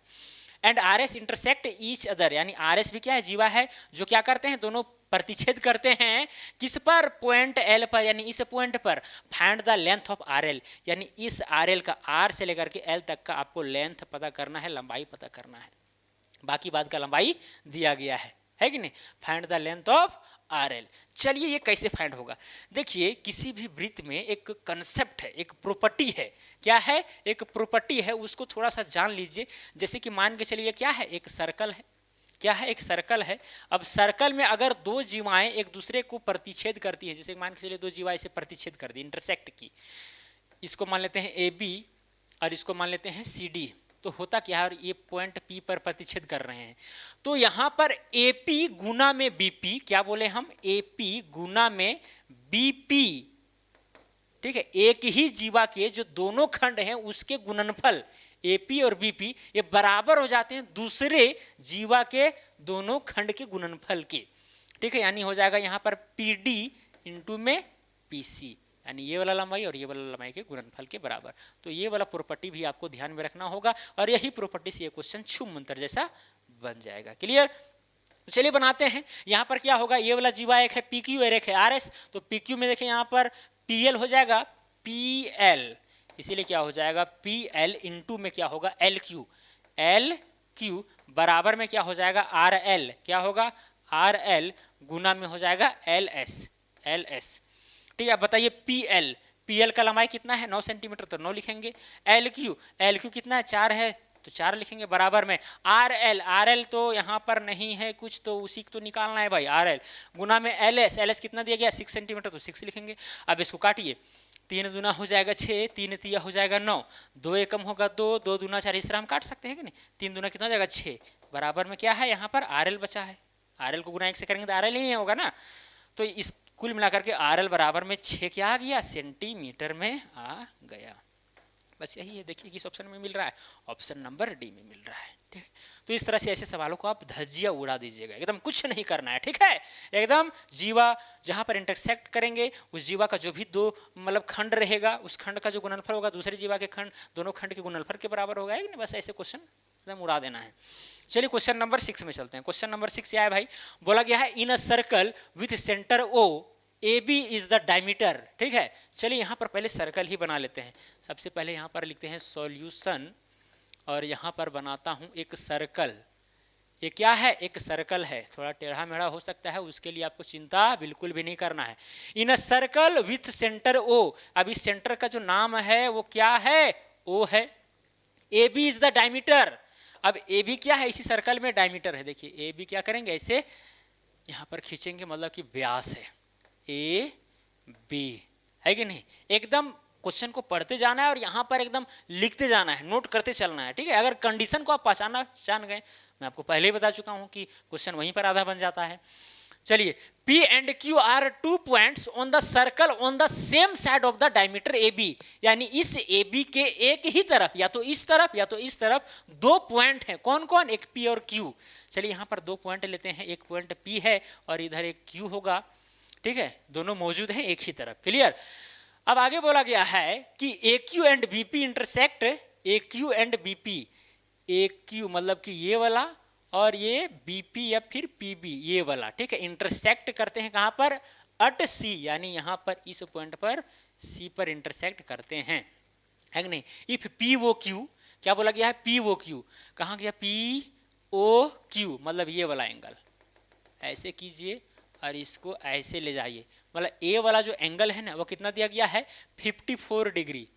And R S intersect each other, यानी आर एस भी क्या है, जीवा है, जो क्या करते हैं, दोनों प्रतिच्छेद करते हैं किस पर, पॉइंट एल पर, यानी इस पॉइंट पर। Find the length of R L, यानी इस आर एल का, आर से लेकर के एल तक का आपको लेंथ पता करना है, लंबाई पता करना है, बाकी बात का लंबाई दिया गया है कि नहीं। Find the length of R L. चलिए ये कैसे फाइंड होगा, देखिए किसी भी वृत्त में एक कंसेप्ट है, एक प्रॉपर्टी है, क्या है, एक प्रॉपर्टी है, उसको थोड़ा सा जान लीजिए। जैसे कि मान के चलिए क्या है, एक सर्कल है, क्या है, एक सर्कल है। अब सर्कल में अगर दो जीवाएं एक दूसरे को प्रतिच्छेद करती है, जैसे मान के चलिए दो जीवाएं इसे प्रतिच्छेद कर दी, इंटरसेक्ट की, इसको मान लेते हैं ए बी और इसको मान लेते हैं सी डी, तो होता क्या है, और ये पॉइंट पी पर प्रतिच्छेद कर रहे हैं, तो यहां पर एपी गुना में बीपी, क्या बोले हम, एपी गुना में बीपी, ठीक है, एक ही जीवा के जो दोनों खंड हैं उसके गुणनफल एपी और बीपी ये बराबर हो जाते हैं दूसरे जीवा के दोनों खंड के गुणनफल के, ठीक है, यानी हो जाएगा यहां पर पीडी इंटू में पीसी, यानी ये वाला लंबाई और ये वाला लंबाई के गुणनफल के बराबर। तो ये वाला प्रॉपर्टी भी आपको ध्यान में रखना होगा, और यही प्रॉपर्टी से ये क्वेश्चन छुम मंत्र जैसा बन जाएगा। क्लियर, तो चलिए बनाते हैं। यहाँ पर क्या होगा, ये वाला जीवा एक है पी क्यू और एक है आर एस, तो पी क्यू में देखिए यहाँ पर पी एल हो जाएगा पी एल, इसीलिए क्या हो जाएगा पी एल इंटू में क्या होगा एल क्यू बराबर में क्या हो जाएगा आर एल, क्या होगा आर एल गुना में हो जाएगा एल एस। ठीक है, अब बताइए पी एल का लंबाई कितना है 9 सेंटीमीटर, तो 9 लिखेंगे। एल क्यू कितना है 4 है, तो 4 लिखेंगे, बराबर में आर एल तो यहाँ पर नहीं है कुछ, तो उसी को तो निकालना है भाई, आर एल गुना में एल एस कितना दिया गया 6 सेंटीमीटर, तो 6 लिखेंगे। अब इसको काटिए, 3 दूना हो जाएगा 6, 3 तिया हो जाएगा 9, 2 एकम होगा 2, 2 दूना 4, इस तरह हम काट सकते हैं कि नहीं। 3 दूना कितना हो जाएगा 6, बराबर में क्या है यहाँ पर आर एल बचा है, आर एल को गुना 1 से करेंगे तो आर एल ही होगा ना, तो इस कुल मिलाकर के आर एल बराबर में 6 क्या आ गया सेंटीमीटर में आ गया। बस यही है, देखिए किस ऑप्शन में मिल रहा है, ऑप्शन नंबर डी में मिल रहा है। ठीक है, तो इस तरह से ऐसे सवालों को आप धज्जिया उड़ा दीजिएगा, एकदम कुछ नहीं करना है, ठीक है, एकदम जीवा जहां पर इंटरसेक्ट करेंगे उस जीवा का जो भी दो मतलब खंड रहेगा, उस खंड का जो गुणनफल होगा दूसरे जीवा के खंड, दोनों खंड के गुणनफल के बराबर होगा, है कि नहीं, बस ऐसे क्वेश्चन एकदम उड़ा देना है। चलिए क्वेश्चन नंबर 6 में चलते हैं। क्वेश्चन नंबर 6 क्या है भाई, बोला गया है in a circle with centre O A B is the diameter. ठीक है, चलिए यहाँ पर पहले सर्कल ही बना लेते हैं। सबसे पहले यहाँ पर लिखते हैं सॉल्यूशन, और यहाँ पर बनाता हूँ एक सर्कल। ये क्या है, एक सर्कल है, थोड़ा टेढ़ा मेढ़ा हो सकता है, उसके लिए आपको चिंता बिल्कुल भी नहीं करना है। In a circle with centre O, अब इस सेंटर का जो नाम है वो क्या है, ओ है। A B is the diameter, अब ए बी क्या है, इसी सर्कल में डायमीटर है। देखिए ए बी क्या करेंगे, ऐसे यहाँ पर खींचेंगे, मतलब कि व्यास है ए बी, है कि नहीं। एकदम क्वेश्चन को पढ़ते जाना है और यहाँ पर एकदम लिखते जाना है, नोट करते चलना है, ठीक है। अगर कंडीशन को आप पहचान गए, मैं आपको पहले ही बता चुका हूँ कि क्वेश्चन वहीं पर आधा बन जाता है। चलिए, P and Q are 2 points on the circle on the same side of the diameter AB, यानी इस AB के एक ही तरफ, या तो इस तरफ या तो इस तरफ, 2 पॉइंट हैं। कौन कौन, एक P और Q। चलिए यहाँ पर 2 पॉइंट लेते हैं, एक पॉइंट P है और इधर एक Q होगा, ठीक है, दोनों मौजूद हैं एक ही तरफ। क्लियर। अब आगे बोला गया है कि AQ and BP intersect, AQ and BP, AQ मतलब कि ये वाला और ये BP या फिर PB ये वाला, ठीक है, इंटरसेक्ट करते हैं कहां पर, अट C, यानी यहां पर इस पॉइंट पर C पर इंटरसेक्ट करते हैं, है कि नहीं। इफ POQ, क्या बोला गया है, POQ, कहां गया POQ, मतलब ये वाला एंगल, ऐसे कीजिए और इसको ऐसे ले जाइए, मतलब ए वाला जो एंगल है ना वो कितना दिया गया है 54 डिग्री,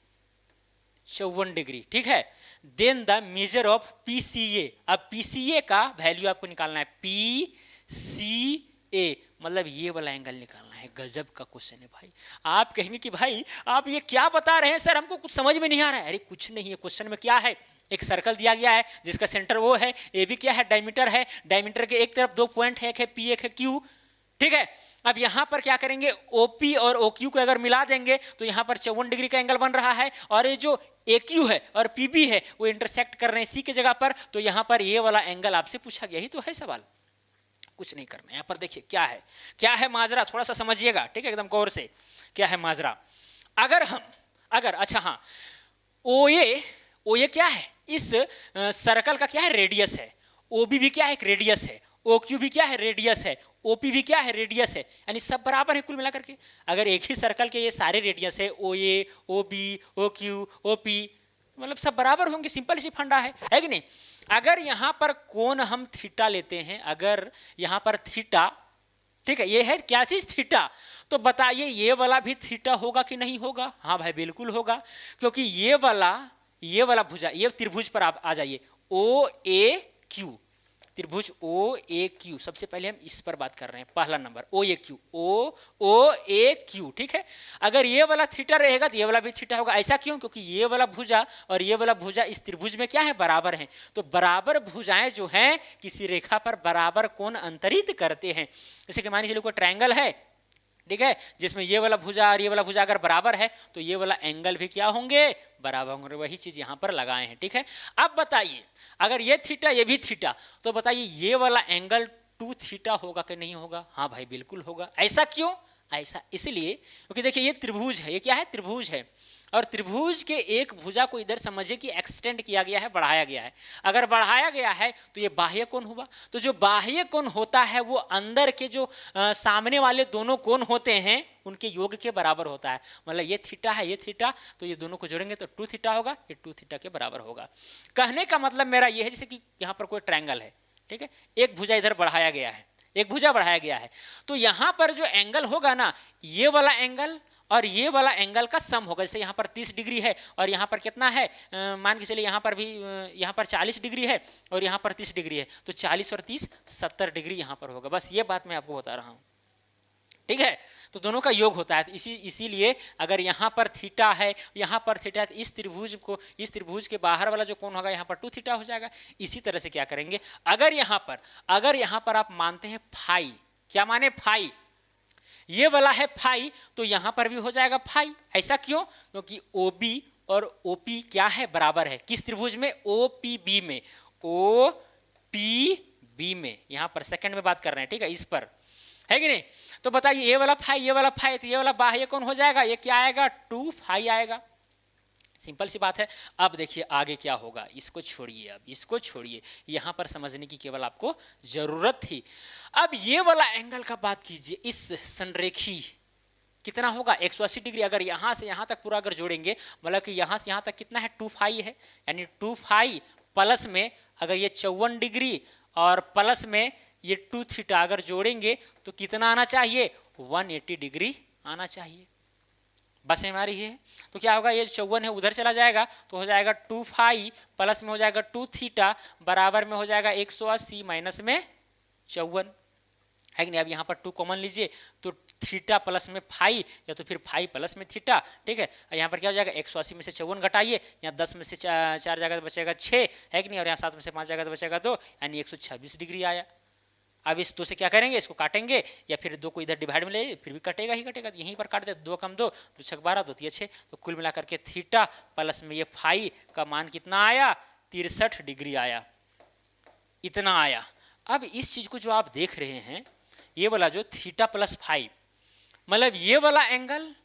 54 डिग्री, ठीक है। Then the measure of PCA, अब PCA का वैल्यू आपको निकालना है, PCA मतलब ये वाला एंगल निकालना है। गजब का क्वेश्चन है भाई। आप कहेंगे कि भाई आप ये क्या बता रहे हैं सर, हमको कुछ समझ में नहीं आ रहा है। अरे कुछ नहीं है, क्वेश्चन में क्या है, एक सर्कल दिया गया है जिसका सेंटर वो है, ए बी क्या है, डायमीटर है, डायमीटर के एक तरफ दो पॉइंट है, एक है पी एक है क्यू, ठीक है। अब यहां पर क्या करेंगे, ओपी और ओक्यू को अगर मिला देंगे तो यहां पर 54 डिग्री का एंगल बन रहा है, और ये जो AQ है और PB है वो इंटरसेक्ट कर रहे हैं सी के जगह पर, तो यहां पर ये वाला एंगल आपसे पूछा गया, ही तो है सवाल, कुछ नहीं करना। यहां पर देखिए क्या है, क्या है माजरा, थोड़ा सा समझिएगा, ठीक है, एकदम गौर से। क्या है माजरा, अगर अच्छा हाँ, OA क्या है, इस सर्कल का क्या है, रेडियस है। OB भी क्या है, एक रेडियस है। OQ भी क्या है, रेडियस है। OP भी क्या है, रेडियस है, यानी सब बराबर है कुल मिलाकर के। अगर एक ही सर्कल के ये सारे रेडियस है, OA OB OQ OP, मतलब सब बराबर होंगे, सिंपल सी फंडा है कि नहीं। अगर यहां पर कोण हम थीटा लेते हैं, अगर यहां पर थीटा, ठीक है, ये है क्या चीज, थीटा, तो बताइए ये वाला भी थीटा होगा कि नहीं होगा। हाँ भाई बिल्कुल होगा, क्योंकि ये वाला भुजा, ये त्रिभुज पर आप आ जाइए, OAQ, त्रिभुज OAQ, सबसे पहले हम इस पर बात कर रहे हैं, पहला नंबर OAQ, ठीक है। अगर ये वाला थीटा रहेगा तो ये वाला भी थीटा होगा। ऐसा क्यों, क्योंकि ये वाला भुजा और ये वाला भुजा इस त्रिभुज में क्या है, बराबर हैं। तो बराबर भुजाएं जो हैं किसी रेखा पर बराबर कोण अंतरित करते हैं। जैसे कि मान लीजिए कोई ट्रायंगल है, ठीक है, जिसमें ये वाला भुजा और ये वाला भुजा अगर बराबर है तो ये वाला एंगल भी क्या होंगे, बराबर होंगे। वही चीज यहां पर लगाए हैं, ठीक है। अब बताइए अगर ये थीटा ये भी थीटा, तो बताइए ये वाला एंगल 2 थीटा होगा कि नहीं होगा। हाँ भाई बिल्कुल होगा। ऐसा क्यों, ऐसा इसलिए क्योंकि देखिए ये त्रिभुज है, ये क्या है, त्रिभुज है, और त्रिभुज के एक भुजा को इधर समझिए कि एक्सटेंड किया गया है, बढ़ाया गया है। अगर बढ़ाया गया है तो ये बाह्य कोण हुआ, तो जो बाह्य कोण होता है वो अंदर के जो सामने वाले दोनों कोण होते हैं उनके योग के बराबर होता है। मतलब ये थीटा है, ये थीटा, तो ये दोनों को जोड़ेंगे तो 2 थीटा होगा, ये 2 थीटा के बराबर होगा। कहने का मतलब मेरा ये है, जैसे कि यहाँ पर कोई ट्रायंगल है, ठीक है, एक भुजा इधर बढ़ाया गया है, एक भुजा बढ़ाया गया है, तो यहाँ पर जो एंगल होगा ना, ये वाला एंगल और ये वाला एंगल का सम होगा। जैसे यहाँ पर 30 डिग्री है और यहाँ पर कितना है, मान के चलिए यहाँ पर भी यहाँ पर 40 डिग्री है और यहाँ पर 30 डिग्री है, तो 40 और 30 70 डिग्री यहाँ पर होगा। बस ये बात मैं आपको बता रहा हूँ, ठीक है। तो दोनों का योग होता है, इसीलिए अगर यहाँ पर थीटा है, यहाँ पर थीटा है, तो इस त्रिभुज के बाहर वाला जो कोण होगा यहाँ पर 2 थीटा हो जाएगा। इसी तरह से क्या करेंगे, अगर यहाँ पर आप मानते हैं फाई, क्या माने, फाई, ये वाला है फाई, तो यहां पर भी हो जाएगा फाई। ऐसा क्यों, क्योंकि OB और OP क्या है, बराबर है। किस त्रिभुज में, OPB में, OPB में, यहां पर सेकंड में बात कर रहे हैं, ठीक है, इस पर है कि नहीं। तो बताइए ये वाला फाई, ये वाला फाई, तो ये वाला बाह्य कोण हो जाएगा, ये क्या आएगा, 2 फाई आएगा। सिंपल सी बात है। अब देखिए आगे क्या होगा, इसको छोड़िए, अब इसको छोड़िए, यहां पर समझने की केवल आपको जरूरत थी। अब ये वाला एंगल का बात कीजिए, इस संरेखी कितना होगा, 180 डिग्री। अगर यहां से यहां तक पूरा अगर जोड़ेंगे, मतलब कि यहां से यहां तक कितना है, 2 फाई है, यानी 2 फाई प्लस में अगर ये 54 डिग्री और प्लस में ये 2 थीटा अगर जोड़ेंगे तो कितना आना चाहिए, 180 डिग्री आना चाहिए। बस हमारी है, तो क्या होगा, ये 54 है उधर चला जाएगा तो हो जाएगा 2 फाई प्लस में हो जाएगा 2 थीटा बराबर में हो जाएगा 180 माइनस में 54, है कि नहीं। अब यहाँ पर 2 कॉमन लीजिए तो थीटा प्लस में फाई या तो फिर फाई प्लस में थीटा, ठीक है। यहाँ पर क्या हो जाएगा, 180 में से 54 घटाइए, यहाँ 10 में से 4 जाएगा तो बचेगा 6, है कि नहीं, और यहाँ 7 में से 5 जाएगा तो बचेगा 2, यानी 126 डिग्री आया। अब इस 2 से क्या करेंगे, इसको काटेंगे या फिर 2 को इधर डिवाइड में ले, फिर भी कटेगा ही कटेगा, तो यहीं पर काट दे, 2 कम 2 2 छक 12 2 3 6, तो कुल मिलाकर के थीटा प्लस में ये फाई का मान कितना आया, 63 डिग्री आया, इतना आया। अब इस चीज को जो आप देख रहे हैं, ये वाला जो थीटा प्लस फाई, मतलब ये वाला एंगल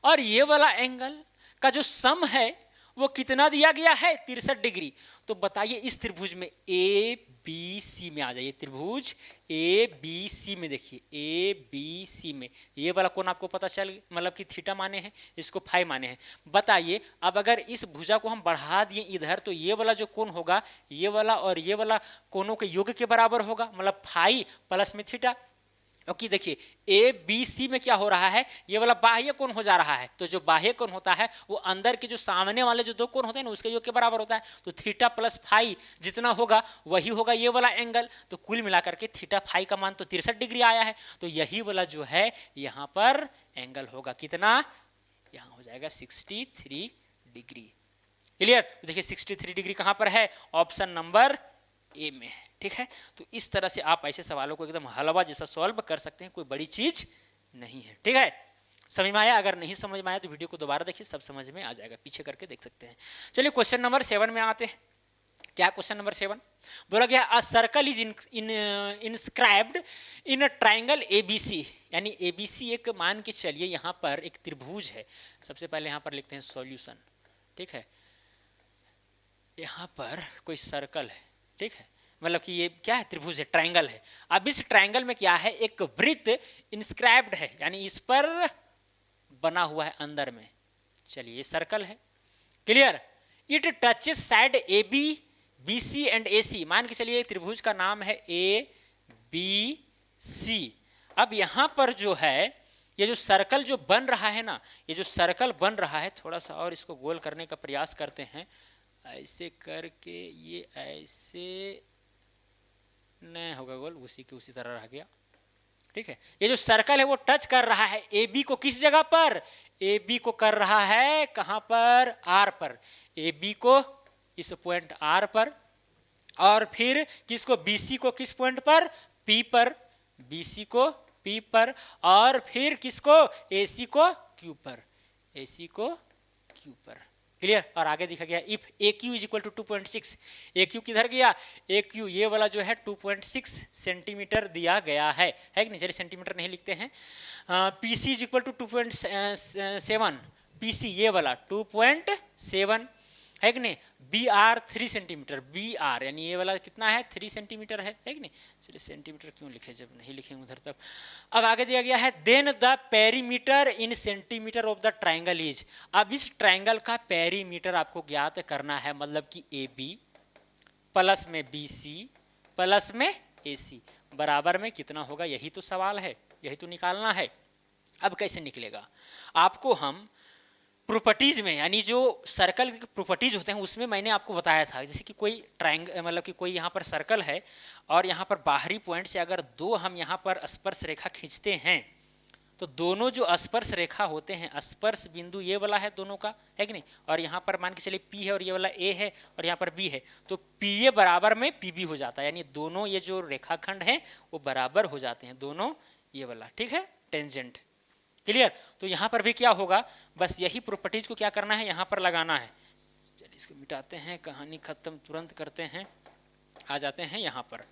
और ये वाला एंगल का जो सम है वो कितना दिया गया है, 63 डिग्री। तो बताइए इस त्रिभुज में ABC में आ जाइए, त्रिभुज ABC में देखिए, ABC में ये वाला कोण आपको पता चल, मतलब कि थीटा माने हैं, इसको फाई माने हैं। बताइए अब अगर इस भुजा को हम बढ़ा दिए इधर, तो ये वाला जो कोण होगा, ये वाला और ये वाला कोणों के योग के बराबर होगा, मतलब फाई प्लस में थीटा, क्योंकि देखिए ए बी सी में क्या हो रहा है, ये वाला बाह्य कोण हो जा रहा है, तो जो बाह्य कोण होता है वो अंदर के जो सामने वाले जो दो कोण होते हैं ना उसके योग के बराबर होता है। तो थीटा प्लस फाई जितना होगा वही होगा ये वाला एंगल। तो कुल मिलाकर के थीटा फाई का मान तो 63 डिग्री आया है, तो यही वाला जो है यहाँ पर एंगल होगा कितना, यहाँ हो जाएगा 63 डिग्री। क्लियर। तो देखिए 63 डिग्री कहाँ पर है, ऑप्शन नंबर ए में है। ठीक है, तो इस तरह से आप ऐसे सवालों को एकदम हलवा जैसा सॉल्व कर सकते हैं, कोई बड़ी चीज नहीं है। ठीक है, समझ में आया? अगर नहीं समझ में आया तो वीडियो को दोबारा देखिए, सब समझ में आ जाएगा, पीछे करके देख सकते हैं। चलिए क्वेश्चन नंबर 7 में आते हैं। क्या क्वेश्चन नंबर 7 बोला गया, अ circle is inscribed in a triangle ABC, यानी एबीसी एक मान के चलिए यहाँ पर एक त्रिभुज है। सबसे पहले यहाँ पर लिखते हैं सॉल्यूशन। ठीक है, यहाँ पर कोई सर्कल है, ठीक है, मतलब कि ये क्या है, त्रिभुज है, ट्रायंगल है। अब इस ट्रायंगल में क्या है, एक वृत्त इंस्क्राइब्ड है, यानी इस पर बना हुआ है अंदर में। चलिए ये सर्कल है। Clear. It touches side A B B C and A C, मान के चलिए त्रिभुज का नाम है ए बी सी। अब यहां पर जो है ये जो सर्कल जो बन रहा है ना, ये जो सर्कल बन रहा है, थोड़ा सा और इसको गोल करने का प्रयास करते हैं, ऐसे करके ये ऐसे नहीं होगा गोल, उसी के उसी तरह रह गया। ठीक है, ये जो सर्कल है वो टच कर रहा है ए बी को, किस जगह पर, ए बी को कर रहा है कहां पर, आर पर, ए बी को इस पॉइंट आर पर, और फिर किसको, बीसी को किस पॉइंट पर, पी पर, बीसी को पी पर, और फिर किसको, एसी को क्यू पर, एसी को क्यू पर। क्लियर। और आगे दिखा गया if A Q is equal to 2.6, A Q किधर गया, ए क्यू ये वाला जो है 2.6 सेंटीमीटर दिया गया है कि नहीं, चलिए सेंटीमीटर नहीं लिखते हैं। P C is equal to 2.7, P C ये वाला 2.7 है कि नहीं, B R 3 centimeter, B R यानी ये वाला कितना है, 3 सेंटीमीटर है कि नहीं। चलिए सेंटीमीटर क्यों लिखे, जब नहीं लिखेंगे उधर तब। अब आगे दिया गया है then the perimeter in centimeter of the triangle is, अब इस ट्राइंगल का पेरीमीटर आपको ज्ञात करना है, मतलब कि ए बी प्लस में बी सी प्लस में ए सी बराबर में कितना होगा, यही तो सवाल है, यही तो निकालना है। अब कैसे निकलेगा, आपको हम प्रॉपर्टीज में, यानी जो सर्कल के प्रॉपर्टीज होते हैं उसमें मैंने आपको बताया था, जैसे कि कोई ट्रायंगल, मतलब कि कोई यहाँ पर सर्कल है और यहाँ पर बाहरी पॉइंट से अगर दो हम यहाँ पर स्पर्श रेखा खींचते हैं, तो दोनों जो स्पर्श रेखा होते हैं, स्पर्श बिंदु ये वाला है दोनों का, है कि नहीं, और यहाँ पर मान के चलिए P है और ये वाला A है और यहाँ पर B है, तो PA बराबर में PB हो जाता है, यानी दोनों ये जो रेखाखंड हैं वो बराबर हो जाते हैं, दोनों ये वाला। ठीक है, टेंजेंट। क्लियर। तो यहां पर भी क्या होगा, बस यही प्रॉपर्टीज को क्या करना है, यहां पर लगाना है। चलिए इसको मिटाते हैं, कहानी खत्म तुरंत करते हैं, आ जाते हैं यहां पर।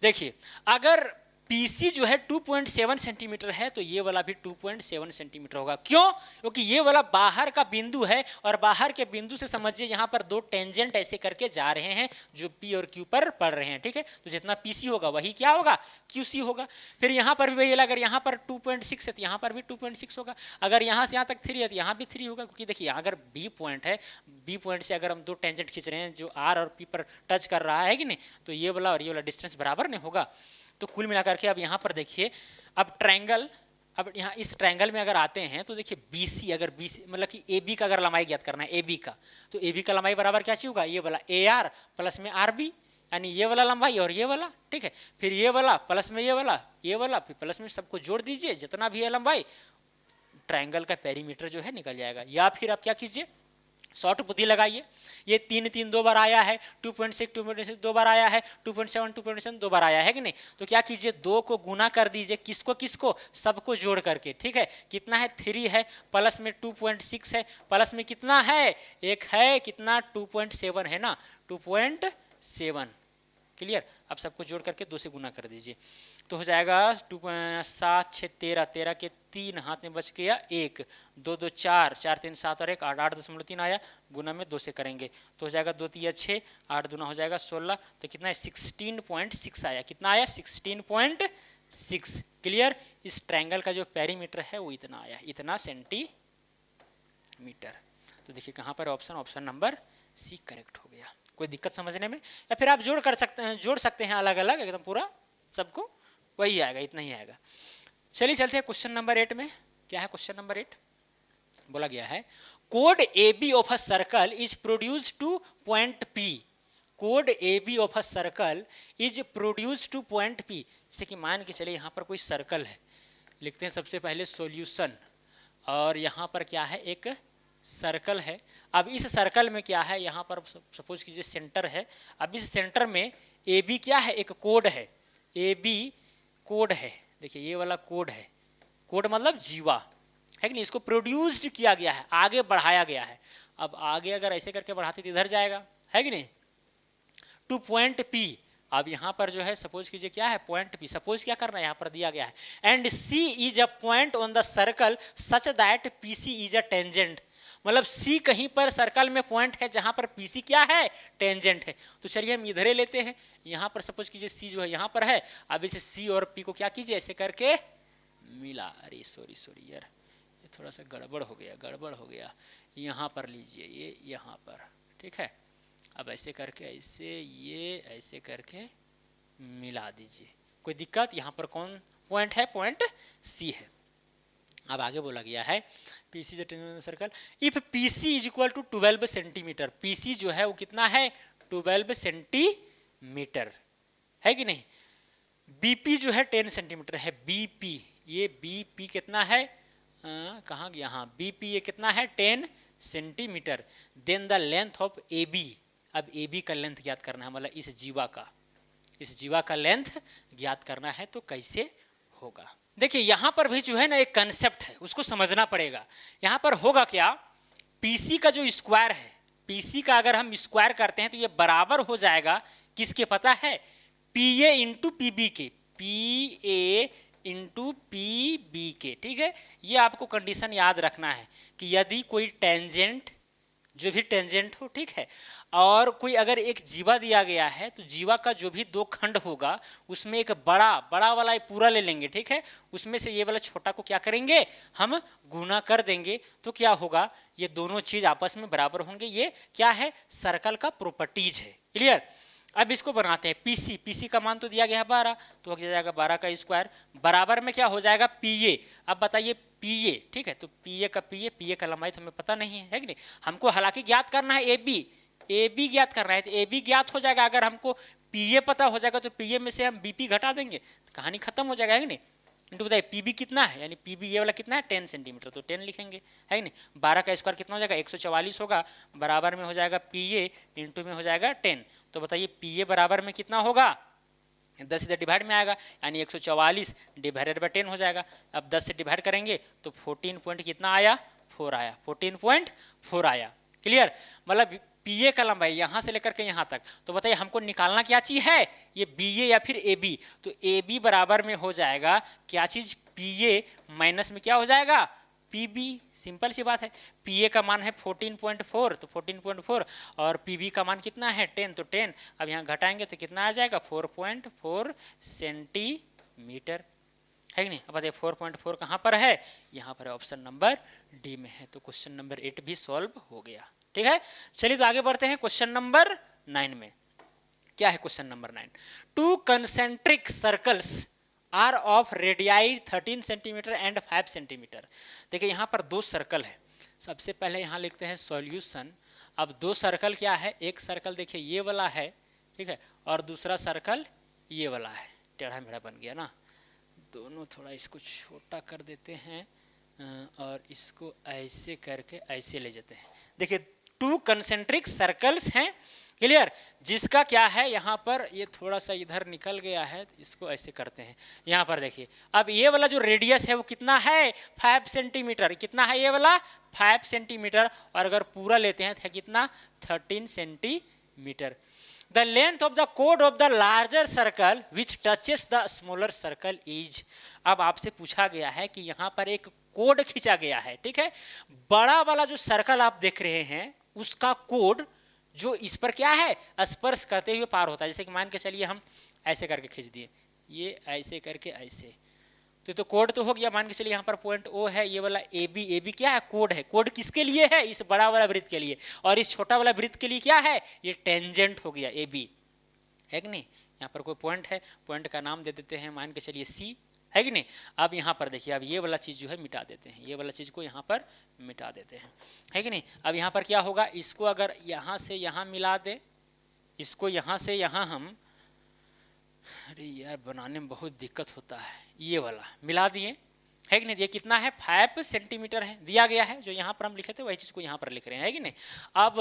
देखिए अगर पीसी जो है 2.7 सेंटीमीटर है तो ये वाला भी 2.7 सेंटीमीटर होगा। क्यों, क्योंकि ये वाला बाहर का बिंदु है और बाहर के बिंदु से समझिए यहाँ पर दो टेंजेंट ऐसे करके जा रहे हैं जो पी और क्यू पर पड़ रहे हैं। ठीक है, तो जितना पीसी होगा वही क्या होगा, क्यूसी होगा। फिर यहाँ पर भी वही, अगर यहाँ पर 2.6 है तो यहाँ पर भी 2.6 होगा, अगर यहाँ से यहाँ तक 3 है तो यहाँ भी 3 होगा, क्योंकि देखिए अगर बी पॉइंट है, बी पॉइंट से अगर हम दो टेंजेंट खींच रहे हैं जो आर और पी पर टच कर रहा है कि नहीं, तो ये वाला और ये वाला डिस्टेंस बराबर नहीं होगा। तो कुल मिलाकर के अब यहाँ पर देखिए, अब ट्रायंगल, अब यहाँ इस ट्रायंगल में अगर आते हैं तो देखिए BC, अगर BC मतलब कि AB का अगर लंबाई ज्ञात करना है, AB का, तो AB का लंबाई बराबर क्या चाहिए होगा, ये वाला AR प्लस में RB, यानी ये वाला लंबाई और ये वाला। ठीक है, फिर ये वाला प्लस में ये वाला, ये वाला फिर प्लस में, सबको जोड़ दीजिए, जितना भी है लंबाई, ट्रायंगल का पेरीमीटर जो है निकल जाएगा। या फिर आप क्या कीजिए, शॉर्ट बुद्धि लगाइए, ये 3 3 दो बार आया है, 2.6 दो बार आया है, 2.7 दो बार आया है कि नहीं, तो क्या कीजिए, 2 को गुना कर दीजिए, किसको किसको, सबको जोड़ करके। ठीक है, कितना है, 3 है, प्लस में 2.6 है, प्लस में कितना है, एक है, कितना 2.7 है ना, 2.7। क्लियर। अब सबको जोड़ करके 2 से गुना कर दीजिए, तो हो जाएगा 7 6 13, 13 के 3 हाथ में बच गया 1, 2 2 4, 4 3 7 और 1 8, 8.3 आया, गुना में 2 से करेंगे तो हो जाएगा 2 3 6, 8 दूना हो जाएगा 16, तो कितना है 16.6 आया, कितना आया 16.6। क्लियर। इस ट्रायंगल का जो पेरीमीटर है वो इतना आया, इतना सेंटीमीटर। तो देखिए कहाँ पर option, option number C correct हो गया। कोई दिक्कत समझने में, या फिर आप जोड़ सकते हैं अलग अलग एकदम पूरा सबको, वही आएगा, इतना ही आएगा। चलिए चलते हैं क्वेश्चन नंबर 8 में। क्या है क्वेश्चन नंबर 8? बोला गया है कोड A B of a circle is produce to point P. कोड A B of a circle is produce to point P. जैसे कि मान के चलिए यहाँ पर कोई सर्कल है, लिखते हैं सबसे पहले सॉल्यूशन, और यहाँ पर क्या है, एक सर्कल है। अब इस सर्कल में क्या है, यहाँ पर सपोज कीजिए सेंटर है। अब इस सेंटर में ए बी क्या है, एक कोड है, ए बी कोड है। देखिए ये वाला कोड है, कोड मतलब जीवा है कि नहीं, इसको प्रोड्यूस्ड किया गया है, आगे बढ़ाया गया है। अब आगे अगर ऐसे करके बढ़ाते तो इधर जाएगा, है कि नहीं, टू पॉइंट पी। अब यहाँ पर जो है सपोज कीजिए क्या है, पॉइंट पी। सपोज क्या करना है, यहाँ पर दिया गया है and C is a point on the circle such that P C is a tangent. मतलब सी कहीं पर सर्कल में पॉइंट है जहां पर पी सी क्या है, टेंजेंट है। तो चलिए हम इधर ही लेते हैं, यहाँ पर सपोज कीजिए सी जो है यहाँ पर है। अब इसे सी और पी को क्या कीजिए, ऐसे करके मिला। अरे सॉरी यार, ये थोड़ा सा गड़बड़ हो गया। यहाँ पर लीजिए, ये यहाँ पर, ठीक है। अब ऐसे करके ऐसे, ये ऐसे करके मिला दीजिए, कोई दिक्कत? यहाँ पर कौन पॉइंट है, पॉइंट सी है। अब आगे बोला गया है PC circle if PC is equal to 12 centimetre. PC जो है वो कितना है, 12 सेंटीमीटर, है कि नहीं। बीपी जो है 10 सेंटीमीटर है, बीपी, ये बीपी कितना है, कहाँ गया, हाँ बीपी ये कितना है, 10 centimetre. Then the length of A B. अब ए बी का लेंथ ज्ञात करना है, मतलब इस जीवा का लेंथ ज्ञात करना है। तो कैसे होगा, देखिए यहाँ पर भी जो है ना एक कंसेप्ट है, उसको समझना पड़ेगा। यहाँ पर होगा क्या, पीसी का जो स्क्वायर है, पीसी का अगर हम स्क्वायर करते हैं तो ये बराबर हो जाएगा किसके, पता है, P A into P B के, P A into P B के, ठीक है। ये आपको कंडीशन याद रखना है कि यदि कोई टेंजेंट, जो भी टेंजेंट हो, ठीक है, और कोई अगर एक जीवा दिया गया है तो जीवा का जो भी दो खंड होगा उसमें एक बड़ा वाला पूरा ले लेंगे, ठीक है। उसमें से ये वाला छोटा को क्या करेंगे, हम गुना कर देंगे। तो क्या होगा, ये दोनों चीज आपस में बराबर होंगे। ये क्या है, सर्कल का प्रॉपर्टीज है, क्लियर। अब इसको बनाते हैं पीसी। पीसी का मान तो दिया गया है 12, तो हो जाएगा 12 का स्क्वायर बराबर में क्या हो जाएगा, पीए। अब बताइए पीए, ठीक है, तो पीए का लंबाई तो हमें पता नहीं है कि नहीं। हमको हालांकि ज्ञात करना है ए बी ज्ञात करना है, तो ए बी ज्ञात हो जाएगा। अगर हमको पीए पता हो जाएगा तो पीए में से हम बीपी घटा देंगे, तो कहानी खत्म हो जाएगा, है कि नहीं। इंटू बताइए पीबी कितना है, यानी पीबी ये वाला कितना है, 10 सेंटीमीटर, तो 10 लिखेंगे, है कि नहीं। 12 का स्क्वायर कितना हो जाएगा, 144 होगा, बराबर में हो जाएगा पीए, इंटू में हो जाएगा 10। तो बताइए पीए बराबर में कितना होगा, 10 इधर डिवाइड में आएगा, यानी 144 डिवाइडेड बाय 10 हो जाएगा। अब 10 से डिवाइड करेंगे तो 14 पॉइंट कितना आया, 4 आया, 14.4 आया, क्लियर। मतलब पीए का लंबाई यहाँ से लेकर के यहाँ तक। तो बताइए हमको निकालना क्या चीज है, ये बीए या फिर ए बी। तो ए बी बराबर में हो जाएगा क्या चीज, पीए माइनस में क्या हो जाएगा, पीबी। सिंपल सी बात है, पीए का मान है 14.4, तो 14.4, और पीबी का मान कितना है 10, तो 10। अब यहाँ घटाएंगे तो कितना आ जाएगा, 4.4 सेंटीमीटर, है कि नहीं। अब बताइए 4.4 कहाँ पर है, यहाँ पर ऑप्शन नंबर डी में है। तो क्वेश्चन नंबर 8 भी सॉल्व हो गया, ठीक है। चलिए तो आगे बढ़ते हैं क्वेश्चन नंबर 9 में। क्या है question number 9, two concentric circles are of radii 13 centimetre and 5 centimetre. देखिए यहाँ पर दो सर्कल है। सबसे पहले यहाँ लिखते हैं सॉल्यूशन। अब दो सर्कल क्या है, एक सर्कल देखिए ये वाला है, ठीक है, और दूसरा सर्कल ये वाला है। टेढ़ा मेढ़ा बन गया ना, दोनों थोड़ा इसको छोटा कर देते हैं और इसको ऐसे करके ऐसे ले जाते हैं। देखिए टू कंसेंट्रिक सर्कल्स हैं, क्लियर। जिसका क्या है, यहाँ पर ये थोड़ा सा इधर निकल गया है, इसको ऐसे करते हैं। यहाँ पर देखिए अब ये वाला जो रेडियस है वो कितना है, 5 सेंटीमीटर। कितना है ये वाला, 5 सेंटीमीटर, और अगर पूरा लेते हैं तो कितना, 13 centimetre. The length of the chord of the larger circle which touches the smaller circle is। अब आपसे पूछा गया है कि यहाँ पर एक कोड खींचा गया है, ठीक है। बड़ा वाला जो सर्कल आप देख रहे हैं उसका कोड जो इस पर क्या है, स्पर्श करते हुए पार होता है। जैसे कि मान के चलिए हम ऐसे करके खींच दिए, ये ऐसे करके ऐसे, तो कोड तो हो गया। मान के चलिए यहाँ पर पॉइंट ओ है, ये वाला ए बी क्या है, कोड है। कोड किसके लिए है, इस बड़ा वाला वृत्त के लिए, और इस छोटा वाला वृत्त के लिए क्या है, ये टेंजेंट हो गया ए बी, है कि नहीं। यहाँ पर कोई पॉइंट है, पॉइंट का नाम दे देते हैं, मान के चलिए सी, है कि नहीं। अब यहाँ पर देखिए, अब ये वाला चीज़ जो है मिटा देते हैं, ये वाला चीज़ को यहाँ पर मिटा देते हैं, है कि नहीं। अब यहाँ पर क्या होगा, इसको अगर यहाँ से यहाँ मिला दें, इसको यहाँ से यहाँ हम, अरे यार बनाने में बहुत दिक्कत होता है, ये वाला मिला दिए, है कि नहीं। ये कितना है, 5 सेंटीमीटर है, दिया गया है, जो यहाँ पर हम लिखे थे वही चीज़ को यहाँ पर लिख रहे हैं, है कि नहीं। अब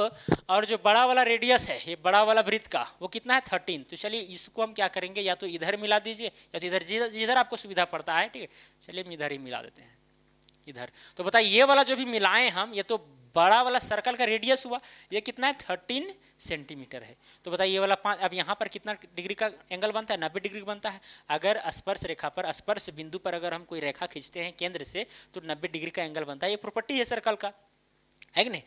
और जो बड़ा वाला रेडियस है, ये बड़ा वाला वृत्त का, वो कितना है 13। तो चलिए इसको हम क्या करेंगे, या तो इधर मिला दीजिए या तो इधर, जिधर आपको सुविधा पड़ता है, ठीक है। चलिए हम इधर ही मिला देते हैं, इधर। तो बताइए ये वाला जो भी मिलाएं हम, ये तो बड़ा वाला सर्कल का रेडियस हुआ, ये कितना है 13 सेंटीमीटर है। तो बताइए ये वाला 5, अब यहाँ पर कितना डिग्री का एंगल बनता है, 90 डिग्री बनता है। अगर स्पर्श रेखा पर, स्पर्श बिंदु पर अगर हम कोई रेखा खींचते हैं केंद्र से, तो 90 डिग्री का एंगल बनता है, ये प्रॉपर्टी है सर्कल का, है कि नहीं।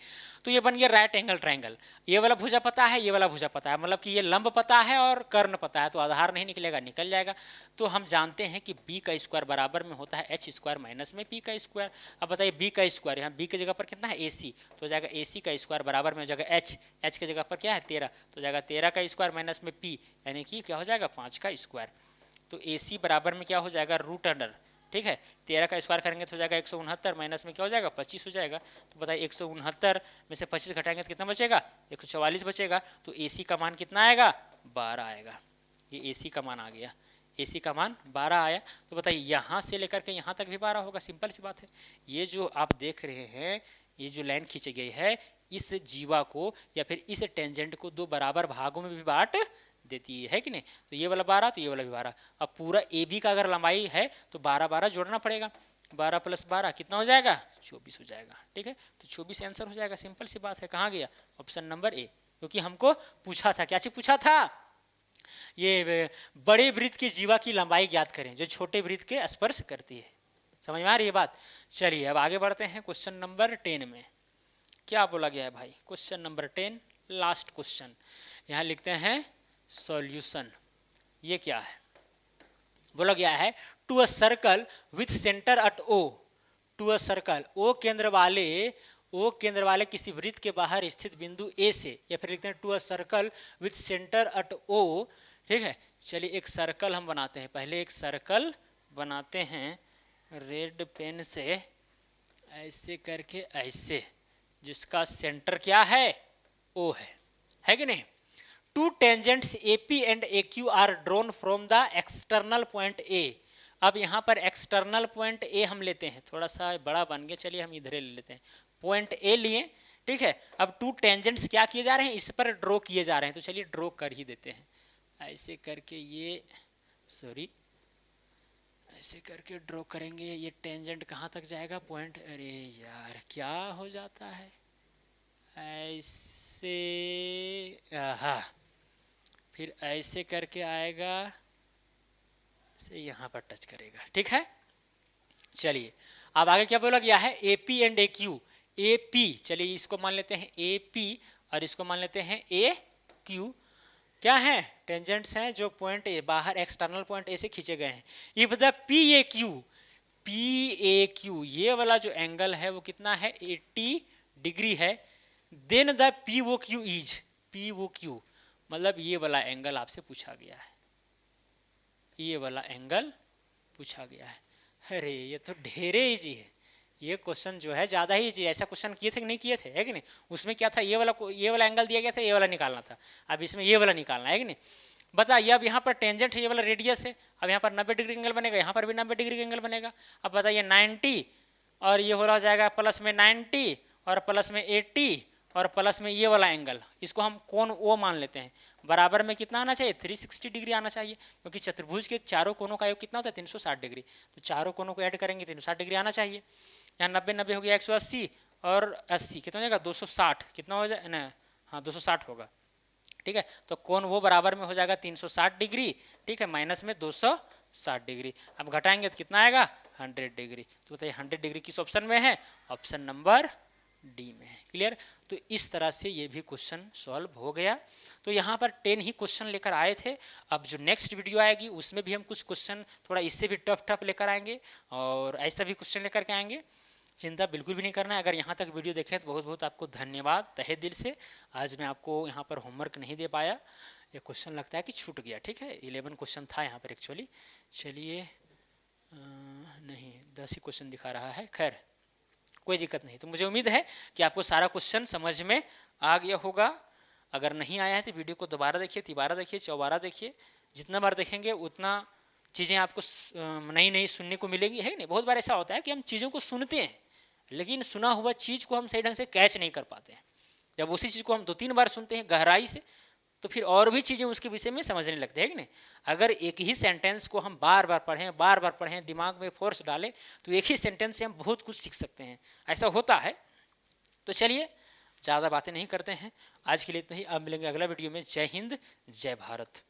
तो ये बन गया राइट एंगल ट्रायंगल। ये वाला भुजा पता है, ये वाला भुजा पता है, मतलब कि ये लंब पता है और कर्ण पता है, तो आधार नहीं निकलेगा, निकल जाएगा। तो हम जानते हैं कि बी का स्क्वायर बराबर में होता है एच स्क्वायर माइनस में पी का स्क्वायर। अब बताइए बी का स्क्वायर, यहाँ बी की जगह पर कितना है ए सी, तो हो जाएगा ए सी का स्क्वायर बराबर में हो जाएगा एच, एच की जगह पर क्या है 13, तो हो जाएगा 13 का स्क्वायर माइनस में पी, यानी कि क्या हो जाएगा 5 का स्क्वायर। तो ए सी बराबर में क्या हो जाएगा रूट अंडर, ठीक है, 13 का स्क्वायर करेंगे तो हो जाएगा 169, माइनस में क्या हो जाएगा 25 हो जाएगा। तो बताइए 169 में से 25 घटाएंगे तो कितना बचेगा, 144 बचेगा। तो AC का मान कितना आएगा, 12 आएगा। ये AC का मान आ गया, AC का मान 12 आया। तो बताइए यहाँ से लेकर के यहाँ तक भी 12 होगा, सिंपल सी बात है। ये जो आप देख रहे हैं, ये जो लाइन खींची गई है, इस जीवा को या फिर इस टेंजेंट को 2 बराबर भागों में भी बांट देती है कि नहीं। तो ये वाला 12, तो ये वाला भी 12। अब पूरा ए बी का अगर लंबाई है तो 12 12 जोड़ना पड़ेगा, 12 + 12 कितना हो जाएगा 24 हो जाएगा, ठीक है। तो 24 आंसर हो जाएगा, सिंपल सी बात है। कहाँ गया, ऑप्शन नंबर ए, क्योंकि हमको पूछा था, क्या चीज पूछा था, ये बड़े वृत्त की जीवा की लंबाई ज्ञात करें जो छोटे वृत्त के स्पर्श करती है। समझ में आ रही है बात। चलिए अब आगे बढ़ते हैं क्वेश्चन नंबर 10 में। क्या बोला गया है भाई, क्वेश्चन नंबर 10 लास्ट क्वेश्चन। यहाँ लिखते हैं सॉल्यूशन। ये क्या है, बोला गया है to a circle with centre at O, to a circle O केंद्र वाले किसी वृत्त के बाहर स्थित बिंदु ए से, या फिर लिखते हैं to a circle with centre at O, ठीक है। चलिए एक सर्कल हम बनाते हैं, पहले एक सर्कल बनाते हैं रेड पेन से, ऐसे करके ऐसे, जिसका सेंटर क्या है ओ है कि नहीं। Two tangents AP and AQ are drawn from the external point A। अब यहाँ पर एक्सटर्नल पॉइंट ए हम लेते हैं, थोड़ा सा बड़ा बन गया, चलिए हम इधर ले लेते हैं, पॉइंट ए लिए, ठीक है। अब 2 टेंजेंट्स क्या किए जा रहे हैं, इस पर ड्रॉ किए जा रहे हैं, तो चलिए ड्रॉ कर ही देते हैं। ऐसे करके ये, सॉरी, ऐसे करके ड्रॉ करेंगे। ये टेंजेंट कहाँ तक जाएगा, पॉइंट, अरे यार क्या हो जाता है, ऐसे, हाँ, फिर ऐसे करके आएगा, से यहाँ पर टच करेगा, ठीक है। चलिए अब आगे क्या बोला गया है, AP एंड AQ। AP, चलिए इसको मान लेते हैं AP और इसको मान लेते हैं AQ। क्या है, टेंजेंट्स हैं जो पॉइंट ए बाहर एक्सटर्नल पॉइंट ए से खींचे गए हैं। इफ द PAQ ये वाला जो एंगल है वो कितना है 80 डिग्री है, देन द POQ मतलब ये वाला एंगल आपसे पूछा गया है, ये वाला एंगल पूछा गया है। अरे ये तो ढेरे इजी है, ये क्वेश्चन जो है ज्यादा ही इजी है। ऐसा क्वेश्चन किए थे कि नहीं किए थे, है कि नहीं। उसमें क्या था, ये वाला एंगल दिया गया था, ये वाला निकालना था, अब इसमें ये वाला निकालना है कि नहीं। बताइए अब यहाँ पर टेंजेंट है, ये वाला रेडियस है, अब यहाँ पर 90 डिग्री एंगल बनेगा, यहाँ पर भी 90 डिग्री एंगल बनेगा। अब बताइए 90 और ये हो जाएगा प्लस में 90 और प्लस में 80 और प्लस में ये वाला एंगल, इसको हम कोण ओ मान लेते हैं। बराबर में कितना आना चाहिए, 360 डिग्री आना चाहिए, क्योंकि चतुर्भुज के चारों कोनों का योग कितना होता है 360 डिग्री। तो चारों कोनों को ऐड करेंगे 360 डिग्री आना चाहिए। यहाँ 90 90 हो गया 180 और 80 कितना हो जाएगा 260, कितना हो जाए ना, हाँ 260 होगा, ठीक है। तो कोण वो बराबर में हो जाएगा 360 डिग्री, ठीक है, माइनस में 260 डिग्री। अब घटाएंगे तो कितना आएगा 100 डिग्री। तो बताइए 100 डिग्री किस ऑप्शन में है, ऑप्शन नंबर डी में है। क्लियर। तो इस तरह से ये भी क्वेश्चन सॉल्व हो गया। तो यहाँ पर 10 ही क्वेश्चन लेकर आए थे। अब जो नेक्स्ट वीडियो आएगी उसमें भी हम कुछ क्वेश्चन थोड़ा इससे भी टफ लेकर आएंगे और ऐसा भी क्वेश्चन लेकर के आएंगे। चिंता बिल्कुल भी नहीं करना है। अगर यहाँ तक वीडियो देखें तो बहुत बहुत आपको धन्यवाद तहे दिल से। आज मैं आपको यहाँ पर होमवर्क नहीं दे पाया, ये क्वेश्चन लगता है कि छूट गया, ठीक है। 11 क्वेश्चन था यहाँ पर एक्चुअली। चलिए नहीं 10 ही क्वेश्चन दिखा रहा है, खैर कोई दिक्कत नहीं। तो मुझे उम्मीद है कि आपको सारा क्वेश्चन समझ में आ गया होगा। अगर नहीं आया है तो वीडियो को दोबारा देखिए, तिबारा देखिए, चौबारा देखिए। जितना बार देखेंगे उतना चीज़ें आपको नई नई सुनने को मिलेंगी, है नहीं। बहुत बार ऐसा होता है कि हम चीज़ों को सुनते हैं लेकिन सुना हुआ चीज़ को हम सही ढंग से कैच नहीं कर पाते हैं। जब उसी चीज़ को हम 2-3 बार सुनते हैं गहराई से तो फिर और भी चीज़ें उसके विषय में समझने लगते हैं कि नहीं। अगर एक ही सेंटेंस को हम बार बार पढ़ें, दिमाग में फोर्स डालें, तो एक ही सेंटेंस से हम बहुत कुछ सीख सकते हैं, ऐसा होता है। तो चलिए ज़्यादा बातें नहीं करते हैं, आज के लिए इतना ही। अब मिलेंगे अगला वीडियो में। जय हिंद, जय भारत।